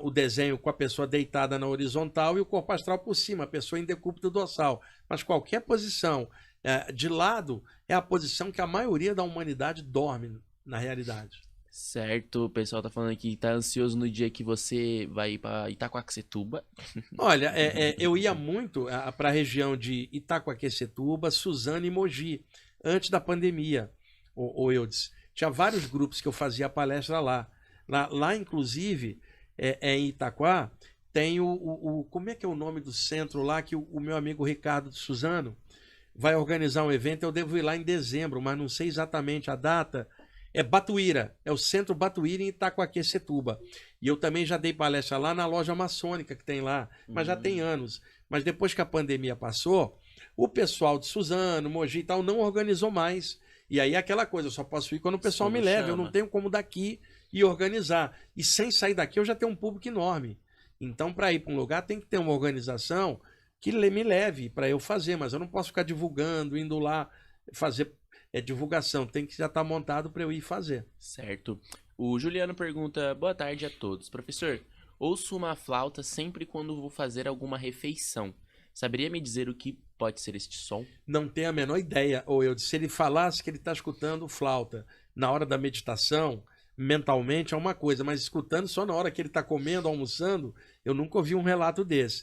o desenho com a pessoa deitada na horizontal e o corpo astral por cima, a pessoa em decúbito dorsal. Mas qualquer posição de lado é a posição que a maioria da humanidade dorme na realidade. Certo, o pessoal tá falando aqui que tá ansioso no dia que você vai ir pra Itacoaquecetuba. Olha, eu ia muito para a região de Itacoaquecetuba, Suzano e Mogi, antes da pandemia, o Eudes. Tinha vários grupos que eu fazia palestra lá. Lá inclusive, em Itaquá, tem como é que é o nome do centro lá que o meu amigo Ricardo de Suzano vai organizar um evento. Eu devo ir lá em dezembro, mas não sei exatamente a data. É Batuíra, é o Centro Batuíra em Itacoaquecetuba. E eu também já dei palestra lá na loja maçônica que tem lá, mas já tem anos. Mas depois que a pandemia passou, o pessoal de Suzano, Mogi e tal não organizou mais. E aí é aquela coisa, eu só posso ir quando o pessoal me leva, eu não tenho como daqui e organizar. E sem sair daqui eu já tenho um público enorme. Então para ir para um lugar tem que ter uma organização que me leve para eu fazer, mas eu não posso ficar divulgando, indo lá fazer divulgação, tem que já estar montado para eu ir fazer. Certo. O Juliano pergunta, boa tarde a todos. Professor, ouço uma flauta sempre quando vou fazer alguma refeição. Saberia me dizer o que pode ser este som? Não tenho a menor ideia. Ou se ele falasse que ele está escutando flauta na hora da meditação, mentalmente é uma coisa, mas escutando só na hora que ele está comendo, almoçando, eu nunca ouvi um relato desse.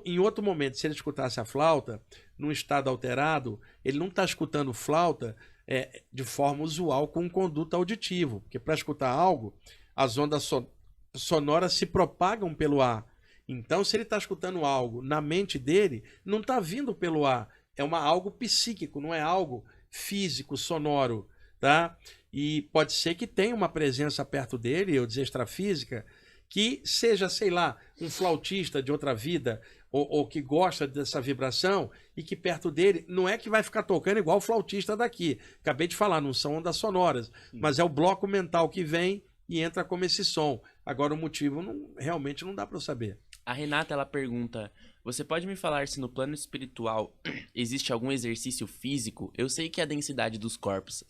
Em outro momento, se ele escutasse a flauta, num estado alterado, ele não está escutando flauta de forma usual com um conduto auditivo, porque para escutar algo, as ondas sonoras se propagam pelo ar. Então, se ele está escutando algo na mente dele, não está vindo pelo ar, é algo psíquico, não é algo físico, sonoro, tá? E pode ser que tenha uma presença perto dele, eu dizer extrafísica, que seja, sei lá, um flautista de outra vida, ou que gosta dessa vibração e que perto dele não é que vai ficar tocando igual o flautista daqui. Acabei de falar, não são ondas sonoras, mas é o bloco mental que vem e entra como esse som. Agora o motivo realmente não dá para eu saber. A Renata, ela pergunta: você pode me falar se no plano espiritual existe algum exercício físico? Eu sei que a densidade dos corpos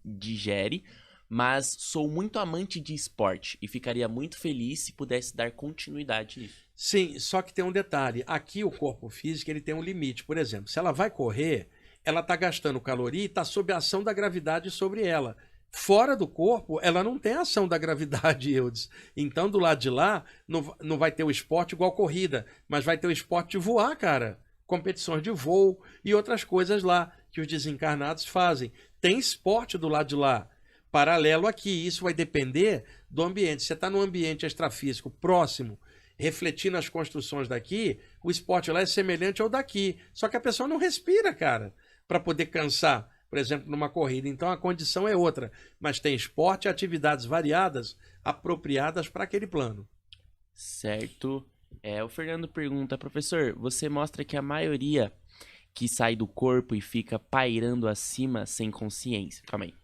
digere, mas sou muito amante de esporte e ficaria muito feliz se pudesse dar continuidade nisso. Sim, só que tem um detalhe. Aqui o corpo físico ele tem um limite. Por exemplo, se ela vai correr, ela está gastando caloria e está sob a ação da gravidade sobre ela. Fora do corpo, ela não tem ação da gravidade, Eudes. Então, do lado de lá, não vai ter o esporte igual corrida, mas vai ter o esporte de voar, cara. Competições de voo e outras coisas lá que os desencarnados fazem. Tem esporte do lado de lá. Paralelo aqui, isso vai depender do ambiente. Se você está num ambiente extrafísico próximo, refletindo as construções daqui, o esporte lá é semelhante ao daqui. Só que a pessoa não respira, cara, para poder cansar, por exemplo, numa corrida. Então a condição é outra. Mas tem esporte e atividades variadas apropriadas para aquele plano. Certo. O Fernando pergunta: professor, você mostra que a maioria que sai do corpo e fica pairando acima sem consciência. Calma aí.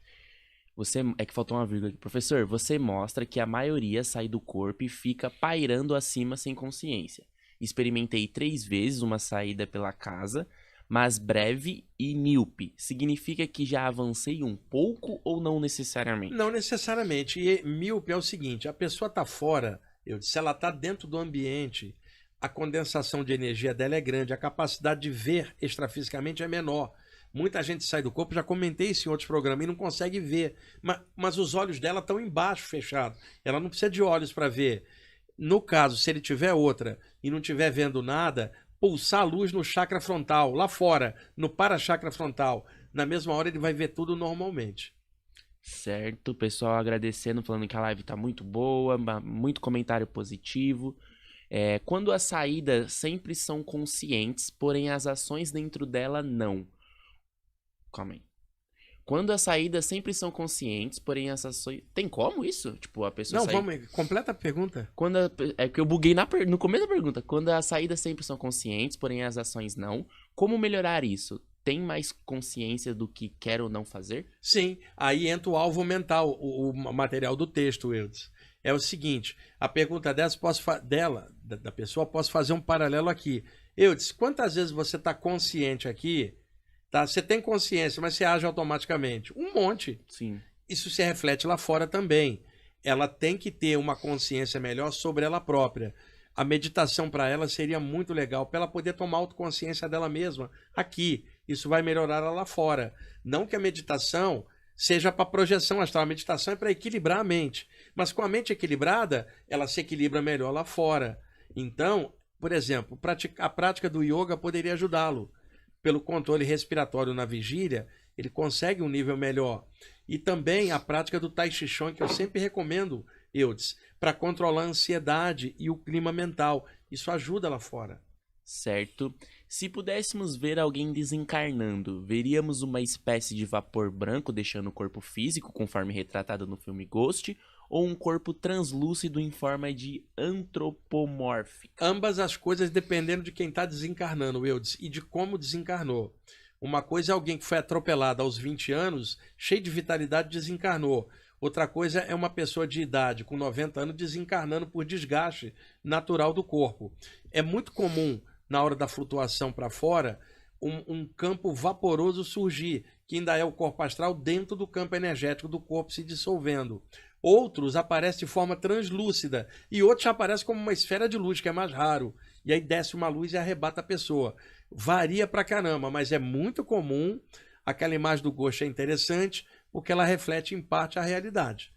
É que faltou uma vírgula aqui. Professor, você mostra que a maioria sai do corpo e fica pairando acima sem consciência. Experimentei 3 vezes uma saída pela casa, mas breve e míope. Significa que já avancei um pouco ou não necessariamente? Não necessariamente. E míope é o seguinte, a pessoa está fora, se ela está dentro do ambiente, a condensação de energia dela é grande, a capacidade de ver extrafisicamente é menor. Muita gente sai do corpo, já comentei isso em outros programas, e não consegue ver. Mas os olhos dela estão embaixo, fechados. Ela não precisa de olhos para ver. No caso, se ele tiver outra e não estiver vendo nada, pulsar a luz no chakra frontal, lá fora, no para-chakra frontal. Na mesma hora ele vai ver tudo normalmente. Certo, pessoal agradecendo, falando que a live tá muito boa, muito comentário positivo. Quando as saídas sempre são conscientes, porém as ações dentro dela não. Calma aí. Quando as saídas sempre são conscientes, porém as ações... Tem como isso? Tipo, a pessoa Não, vamos... Completa a pergunta. É que eu buguei no começo da pergunta. Quando as saídas sempre são conscientes, porém as ações não. Como melhorar isso? Tem mais consciência do que quer ou não fazer? Sim. Aí entra o alvo mental, o material do texto, Eudes. É o seguinte, a pergunta da pessoa, posso fazer um paralelo aqui. Eudes, quantas vezes você está consciente aqui... Tá? Você tem consciência, mas você age automaticamente. Um monte. Sim. Isso se reflete lá fora também. Ela tem que ter uma consciência melhor sobre ela própria. A meditação para ela seria muito legal, para ela poder tomar autoconsciência dela mesma aqui. Isso vai melhorar ela lá fora. Não que a meditação seja para projeção astral. A meditação é para equilibrar a mente. Mas com a mente equilibrada, ela se equilibra melhor lá fora. Então, por exemplo, a prática do yoga poderia ajudá-lo. Pelo controle respiratório na vigília, ele consegue um nível melhor. E também a prática do Tai Chi Chuan, que eu sempre recomendo, Eudes, para controlar a ansiedade e o clima mental. Isso ajuda lá fora. Certo. Se pudéssemos ver alguém desencarnando, veríamos uma espécie de vapor branco deixando o corpo físico, conforme retratado no filme Ghost, ou um corpo translúcido em forma de antropomórfica? Ambas as coisas dependendo de quem está desencarnando, Eudes, e de como desencarnou. Uma coisa é alguém que foi atropelado aos 20 anos, cheio de vitalidade, desencarnou. Outra coisa é uma pessoa de idade, com 90 anos, desencarnando por desgaste natural do corpo. É muito comum, na hora da flutuação para fora, um campo vaporoso surgir, que ainda é o corpo astral dentro do campo energético do corpo se dissolvendo. Outros aparecem de forma translúcida e outros aparecem como uma esfera de luz, que é mais raro. E aí desce uma luz e arrebata a pessoa. Varia pra caramba, mas é muito comum. Aquela imagem do Ghost é interessante porque ela reflete em parte a realidade.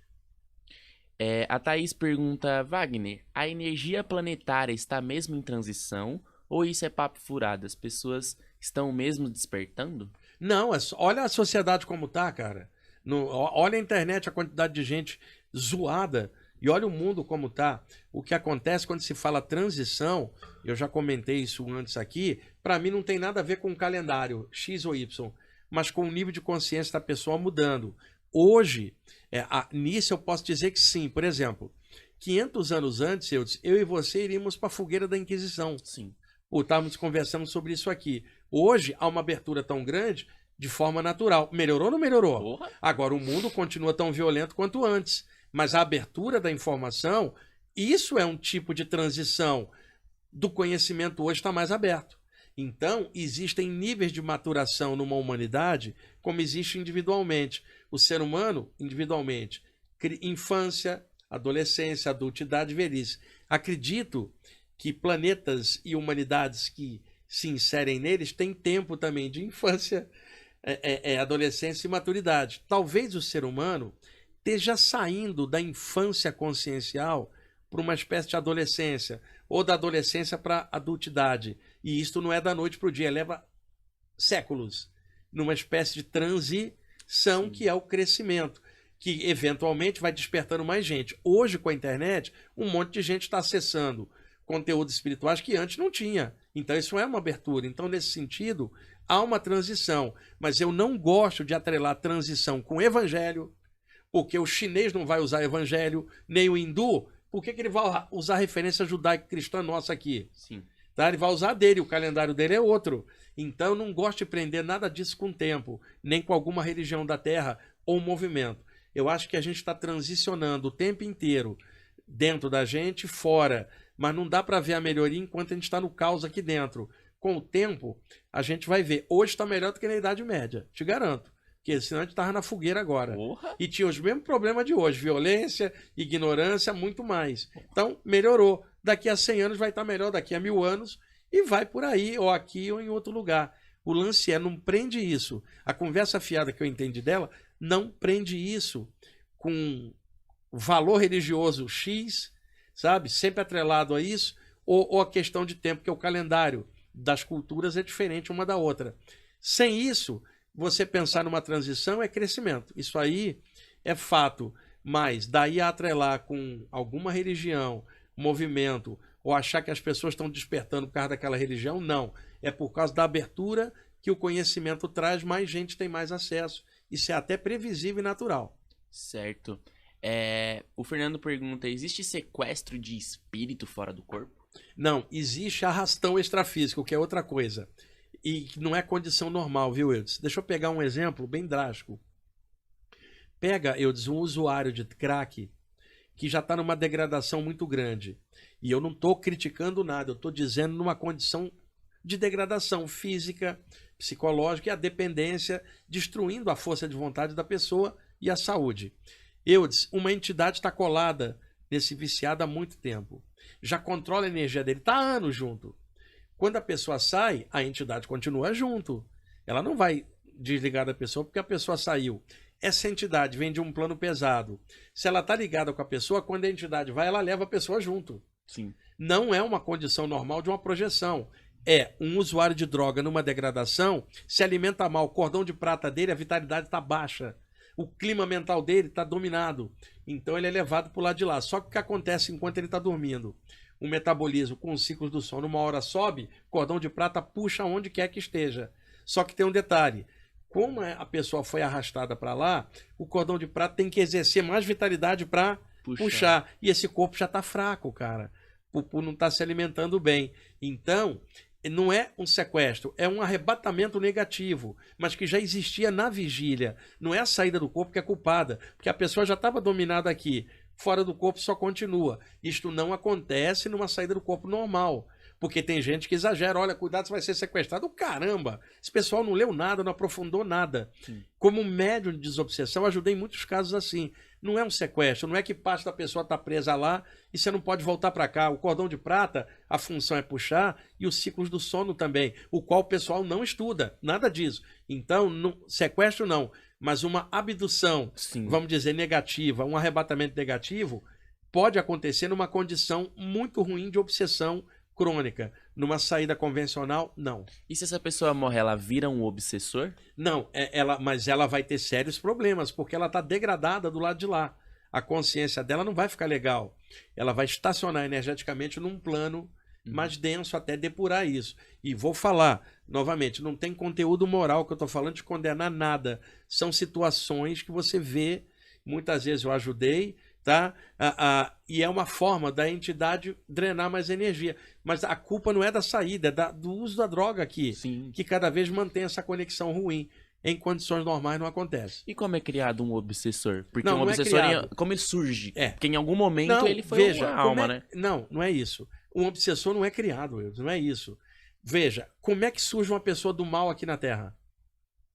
A Thaís pergunta: Wagner, a energia planetária está mesmo em transição ou isso é papo furado? As pessoas estão mesmo despertando? Não, olha a sociedade como tá, cara. Olha a internet, a quantidade de gente zoada, e olha o mundo como tá. O que acontece quando se fala transição, eu já comentei isso antes aqui, para mim não tem nada a ver com o calendário X ou Y, mas com o nível de consciência da pessoa mudando. Hoje, nisso eu posso dizer que sim. Por exemplo, 500 anos antes, eu e você iríamos para a fogueira da Inquisição. Sim. Estávamos conversando sobre isso aqui. Hoje há uma abertura tão grande de forma natural. Melhorou ou não melhorou? Porra. Agora, o mundo continua tão violento quanto antes. Mas a abertura da informação, isso é um tipo de transição do conhecimento hoje está mais aberto. Então, existem níveis de maturação numa humanidade, como existe individualmente. O ser humano, individualmente, infância, adolescência, adultidade, velhice. Acredito que planetas e humanidades que se inserem neles têm tempo também de infância, adolescência e maturidade. Talvez o ser humano esteja saindo da infância consciencial para uma espécie de adolescência, ou da adolescência para a adultidade. E isto não é da noite para o dia, leva séculos, numa espécie de transição. Sim. Que é o crescimento, que eventualmente vai despertando mais gente. Hoje, com a internet, um monte de gente está acessando conteúdos espirituais que antes não tinha. Então, isso é uma abertura. Então, nesse sentido, há uma transição. Mas eu não gosto de atrelar transição com evangelho, porque o chinês não vai usar evangelho, nem o hindu. Por que ele vai usar a referência judaico-cristã nossa aqui? Sim. Tá? Ele vai usar dele, o calendário dele é outro. Então, eu não gosto de prender nada disso com o tempo, nem com alguma religião da Terra ou movimento. Eu acho que a gente está transicionando o tempo inteiro, dentro da gente, fora. Mas não dá para ver a melhoria enquanto a gente está no caos aqui dentro. Com o tempo, a gente vai ver. Hoje está melhor do que na Idade Média, te garanto. Porque senão a gente estava na fogueira agora. Porra. E tinha os mesmos problemas de hoje. Violência, ignorância, muito mais. Então, melhorou. Daqui a 100 anos vai estar melhor, daqui a 1000 anos. E vai por aí, ou aqui, ou em outro lugar. O lance não prende isso. A conversa fiada que eu entendi dela, não prende isso com valor religioso X, sabe? Sempre atrelado a isso. Ou a questão de tempo, que é o calendário das culturas é diferente uma da outra. Sem isso, você pensar numa transição é crescimento. Isso aí é fato. Mas daí a atrelar com alguma religião, movimento, ou achar que as pessoas estão despertando por causa daquela religião, não. É por causa da abertura que o conhecimento traz, mais gente tem mais acesso. Isso é até previsível e natural. Certo. O Fernando pergunta, existe sequestro de espírito fora do corpo? Não, existe arrastão extrafísico, que é outra coisa. E não é condição normal, viu, Eudes? Deixa eu pegar um exemplo bem drástico. Pega, Eudes, um usuário de crack que já está numa degradação muito grande. E eu não estou criticando nada, eu estou dizendo numa condição de degradação física, psicológica e a dependência, destruindo a força de vontade da pessoa e a saúde. Eudes, uma entidade está colada nesse viciado há muito tempo. Já controla a energia dele, está há anos junto. Quando a pessoa sai, a entidade continua junto. Ela não vai desligar da pessoa porque a pessoa saiu. Essa entidade vem de um plano pesado. Se ela está ligada com a pessoa, quando a entidade vai, ela leva a pessoa junto. Sim. Não é uma condição normal de uma projeção. É um usuário de droga numa degradação, se alimenta mal, o cordão de prata dele, a vitalidade está baixa. O clima mental dele está dominado. Então ele é levado para o lado de lá. Só que o que acontece enquanto ele está dormindo? O metabolismo com os ciclos do sono, uma hora sobe, cordão de prata puxa onde quer que esteja. Só que tem um detalhe, como a pessoa foi arrastada para lá, o cordão de prata tem que exercer mais vitalidade para puxar. E esse corpo já está fraco, cara, por não estar se alimentando bem. Então, não é um sequestro, é um arrebatamento negativo, mas que já existia na vigília. Não é a saída do corpo que é culpada, porque a pessoa já estava dominada aqui. Fora do corpo só continua. Isto não acontece numa saída do corpo normal. Porque tem gente que exagera. Olha, cuidado, você vai ser sequestrado. Caramba! Esse pessoal não leu nada, não aprofundou nada. Sim. Como médium de desobsessão, ajudei em muitos casos assim. Não é um sequestro, não é que parte da pessoa está presa lá e você não pode voltar para cá. O cordão de prata, a função é puxar, e os ciclos do sono também, o qual o pessoal não estuda. Nada disso. Então, sequestro não. Mas uma abdução, sim, vamos dizer, negativa, um arrebatamento negativo, pode acontecer numa condição muito ruim de obsessão crônica. Numa saída convencional, não. E se essa pessoa morre, ela vira um obsessor? Não, mas ela vai ter sérios problemas, porque ela está degradada do lado de lá. A consciência dela não vai ficar legal. Ela vai estacionar energeticamente num plano mais denso até depurar isso. E vou falar, novamente, não tem conteúdo moral que eu estou falando de condenar nada. São situações que você vê, muitas vezes eu ajudei, tá? E é uma forma da entidade drenar mais energia. Mas a culpa não é da saída, é do uso da droga aqui, Sim. que cada vez mantém essa conexão ruim. Em condições normais não acontece. E como é criado um obsessor? Porque Não, um não é obsessor, criado. como ele surge? É. Porque em algum momento Não, ele foi veja, uma alma, né? Não, não é isso. Um obsessor não é criado, não é isso. Veja, como é que surge uma pessoa do mal aqui na Terra?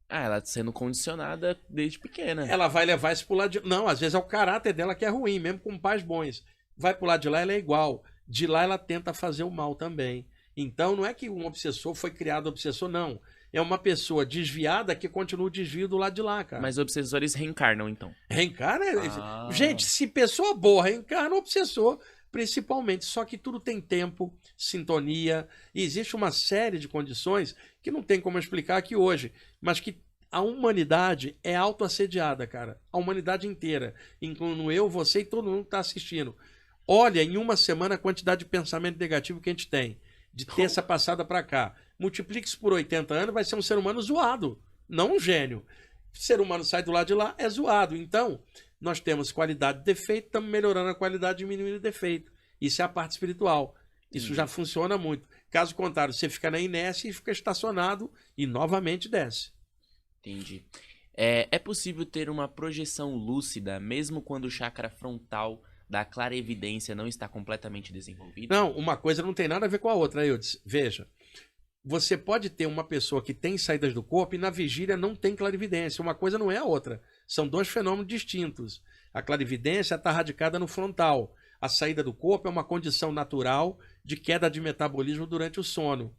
Ela sendo condicionada desde pequena. Ela vai levar isso pro lado de... Não, às vezes é o caráter dela que é ruim, mesmo com pais bons. Vai pro lado de lá, ela é igual. De lá ela tenta fazer o mal também. Então não é que um obsessor foi criado obsessor, não. É uma pessoa desviada que continua o desvio do lado de lá, cara. Mas obsessores reencarnam, então. Reencarna? Ah. Gente, se pessoa boa reencarna, obsessor, principalmente. Só que tudo tem tempo, sintonia, e existe uma série de condições que não tem como explicar aqui hoje, mas que a humanidade é autoassediada, cara. A humanidade inteira, incluindo eu, você e todo mundo que está assistindo. Olha, em uma semana a quantidade de pensamento negativo que a gente tem, de terça passada para cá. Multiplique isso por 80 anos, vai ser um ser humano zoado, não um gênio. O ser humano sai do lado de lá, é zoado. Então, nós temos qualidade e defeito, estamos melhorando a qualidade, diminuindo o defeito. Isso é a parte espiritual. Isso já funciona muito. Caso contrário, você fica na inércia e fica estacionado e novamente desce. Entendi. É possível ter uma projeção lúcida, mesmo quando o chakra frontal da clarevidência não está completamente desenvolvido? Não, uma coisa não tem nada a ver com a outra, Eudes. Veja, você pode ter uma pessoa que tem saídas do corpo e na vigília não tem clarividência. Uma coisa não é a outra. São dois fenômenos distintos. A clarividência está radicada no frontal. A saída do corpo é uma condição natural de queda de metabolismo durante o sono.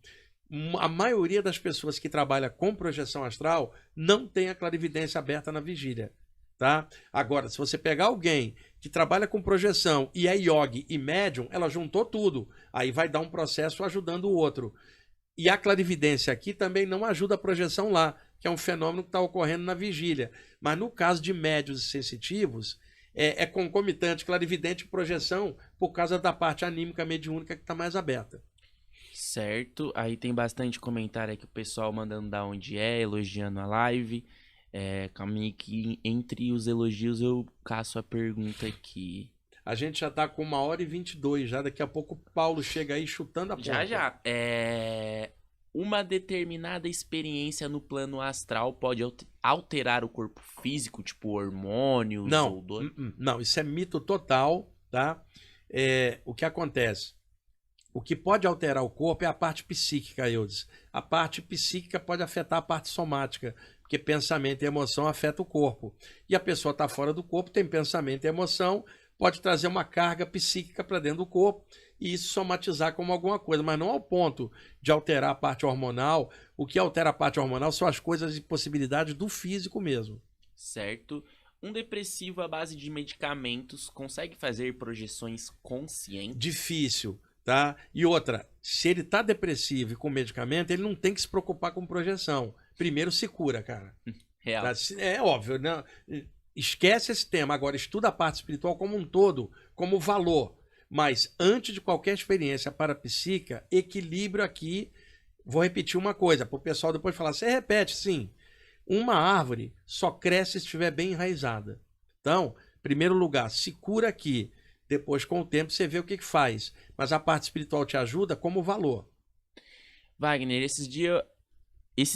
A maioria das pessoas que trabalha com projeção astral não tem a clarividência aberta na vigília. Tá? Agora, se você pegar alguém que trabalha com projeção e é yogi e médium, ela juntou tudo. Aí vai dar um processo ajudando o outro. E a clarividência aqui também não ajuda a projeção lá, que é um fenômeno que está ocorrendo na vigília. Mas no caso de médios e sensitivos, é concomitante clarividente e projeção por causa da parte anímica mediúnica que está mais aberta. Certo. Aí tem bastante comentário aqui, o pessoal mandando da onde é, elogiando a live. Calma aí que entre os elogios eu caço a pergunta aqui. A gente já está com 1h22 já. Daqui a pouco o Paulo chega aí chutando a porta. Já. Uma determinada experiência no plano astral pode alterar o corpo físico, tipo hormônios ou dor? Não, isso é mito total, tá? O que acontece? O que pode alterar o corpo é a parte psíquica, Eudes. A parte psíquica pode afetar a parte somática, porque pensamento e emoção afetam o corpo. E a pessoa está fora do corpo, tem pensamento e emoção, pode trazer uma carga psíquica para dentro do corpo e isso somatizar como alguma coisa, mas não ao ponto de alterar a parte hormonal. O que altera a parte hormonal são as coisas e possibilidades do físico mesmo. Certo. Um depressivo à base de medicamentos consegue fazer projeções conscientes? Difícil, tá? E outra, se ele tá depressivo e com medicamento, ele não tem que se preocupar com projeção. Primeiro se cura, cara. Real. É óbvio, né? Esquece esse tema. Agora, estuda a parte espiritual como um todo, como valor. Mas, antes de qualquer experiência parapsíquica, equilíbrio aqui. Vou repetir uma coisa, para o pessoal depois falar. Você repete, sim. Uma árvore só cresce se estiver bem enraizada. Então, em primeiro lugar, se cura aqui. Depois, com o tempo, você vê o que faz. Mas a parte espiritual te ajuda como valor. Wagner, esses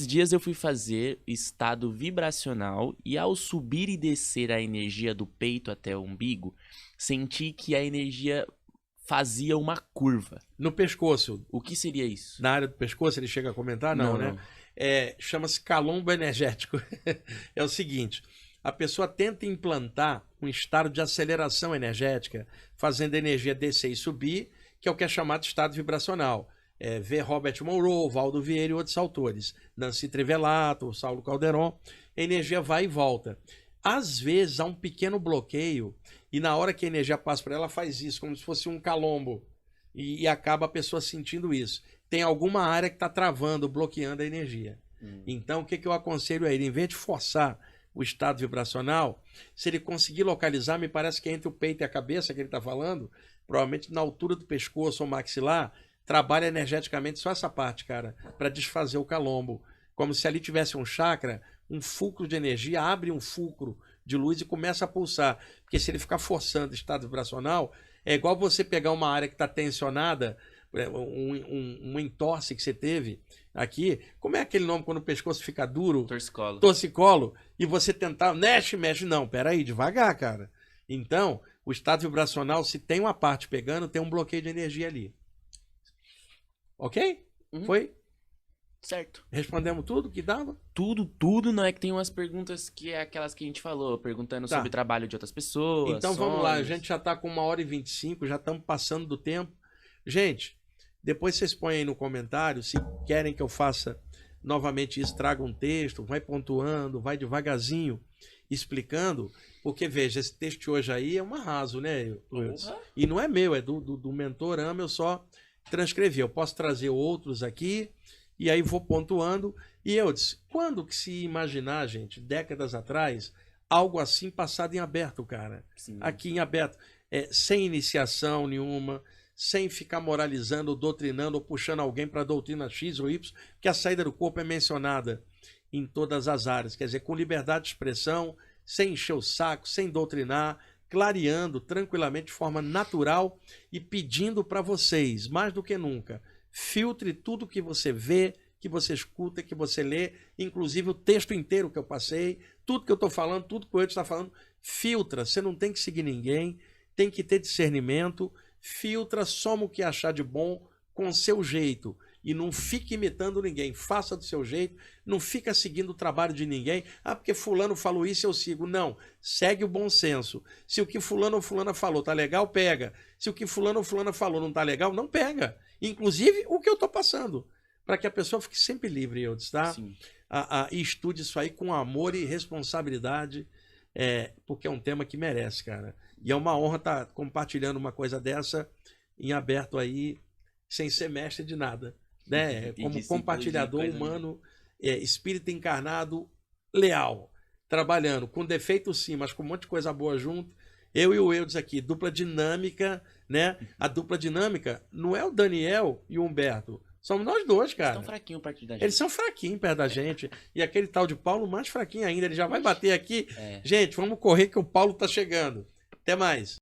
dias eu fui fazer estado vibracional e ao subir e descer a energia do peito até o umbigo, senti que a energia fazia uma curva. No pescoço. O que seria isso? Na área do pescoço, ele chega a comentar? Não, né? Chama-se calombo energético. É o seguinte, a pessoa tenta implantar um estado de aceleração energética, fazendo a energia descer e subir, que é o que é chamado de estado vibracional. Vê Robert Monroe, Valdo Vieira e outros autores. Nancy Trivelato, Saulo Calderon. A energia vai e volta. Às vezes há um pequeno bloqueio e na hora que a energia passa por ela, faz isso, como se fosse um calombo. E acaba a pessoa sentindo isso. Tem alguma área que está travando, bloqueando a energia. Então, o que eu aconselho a ele? Em vez de forçar o estado vibracional, se ele conseguir localizar, me parece que é entre o peito e a cabeça que ele está falando, provavelmente na altura do pescoço ou maxilar, trabalha energeticamente só essa parte, cara, para desfazer o calombo. Como se ali tivesse um chakra, um fulcro de energia, abre um fulcro de luz e começa a pulsar. Porque se ele ficar forçando estado vibracional, é igual você pegar uma área que está tensionada, um entorse que você teve aqui. Como é aquele nome quando o pescoço fica duro? Torcicolo. Torcicolo. E você tentar, mexe. Não, peraí, devagar, cara. Então, o estado vibracional, se tem uma parte pegando, tem um bloqueio de energia ali. Ok? Foi? Certo. Respondemos tudo que dava? Tudo, não é que tem umas perguntas que é aquelas que a gente falou, perguntando sobre trabalho de outras pessoas. Então vamos lá, a gente já está com 1h25, já estamos passando do tempo. Gente, depois vocês põem aí no comentário, se querem que eu faça novamente isso, traga um texto, vai pontuando, vai devagarzinho, explicando, porque veja, esse texto de hoje aí é um arraso, né? E não é meu, é do mentor Ama, eu só transcrevi. Eu posso trazer outros aqui, e aí vou pontuando. E eu disse, quando que se imaginar, gente, décadas atrás, algo assim passado em aberto, cara? Sim. Aqui em aberto, sem iniciação nenhuma, sem ficar moralizando, ou doutrinando, ou puxando alguém para a doutrina X ou Y, que a saída do corpo é mencionada em todas as áreas. Quer dizer, com liberdade de expressão, sem encher o saco, sem doutrinar, clareando tranquilamente, de forma natural e pedindo para vocês, mais do que nunca, filtre tudo que você vê, que você escuta, que você lê, inclusive o texto inteiro que eu passei, tudo que eu estou falando, tudo que o Edson está falando, filtra. Você não tem que seguir ninguém, tem que ter discernimento, filtra, soma o que achar de bom com o seu jeito. E não fique imitando ninguém, faça do seu jeito, não fica seguindo o trabalho de ninguém. Ah, porque fulano falou isso, eu sigo. Não, segue o bom senso. Se o que fulano ou fulana falou tá legal, pega. Se o que fulano ou fulana falou não tá legal, não pega. Inclusive o que eu tô passando, para que a pessoa fique sempre livre, Eudes, tá? Sim. E estude isso aí com amor e responsabilidade, porque é um tema que merece, cara. E é uma honra estar compartilhando uma coisa dessa em aberto aí, sem ser mestre de nada. Né? Como compartilhador humano, espírito encarnado, leal, trabalhando, com defeito sim, mas com um monte de coisa boa junto. Eu e o Eudes aqui, dupla dinâmica, né? A dupla dinâmica não é o Daniel e o Humberto, somos nós dois, cara. Eles são fraquinhos perto da gente. Eles são fraquinhos perto da gente. E aquele tal de Paulo mais fraquinho ainda, ele já vai bater aqui. Gente, vamos correr que o Paulo tá chegando. Até mais.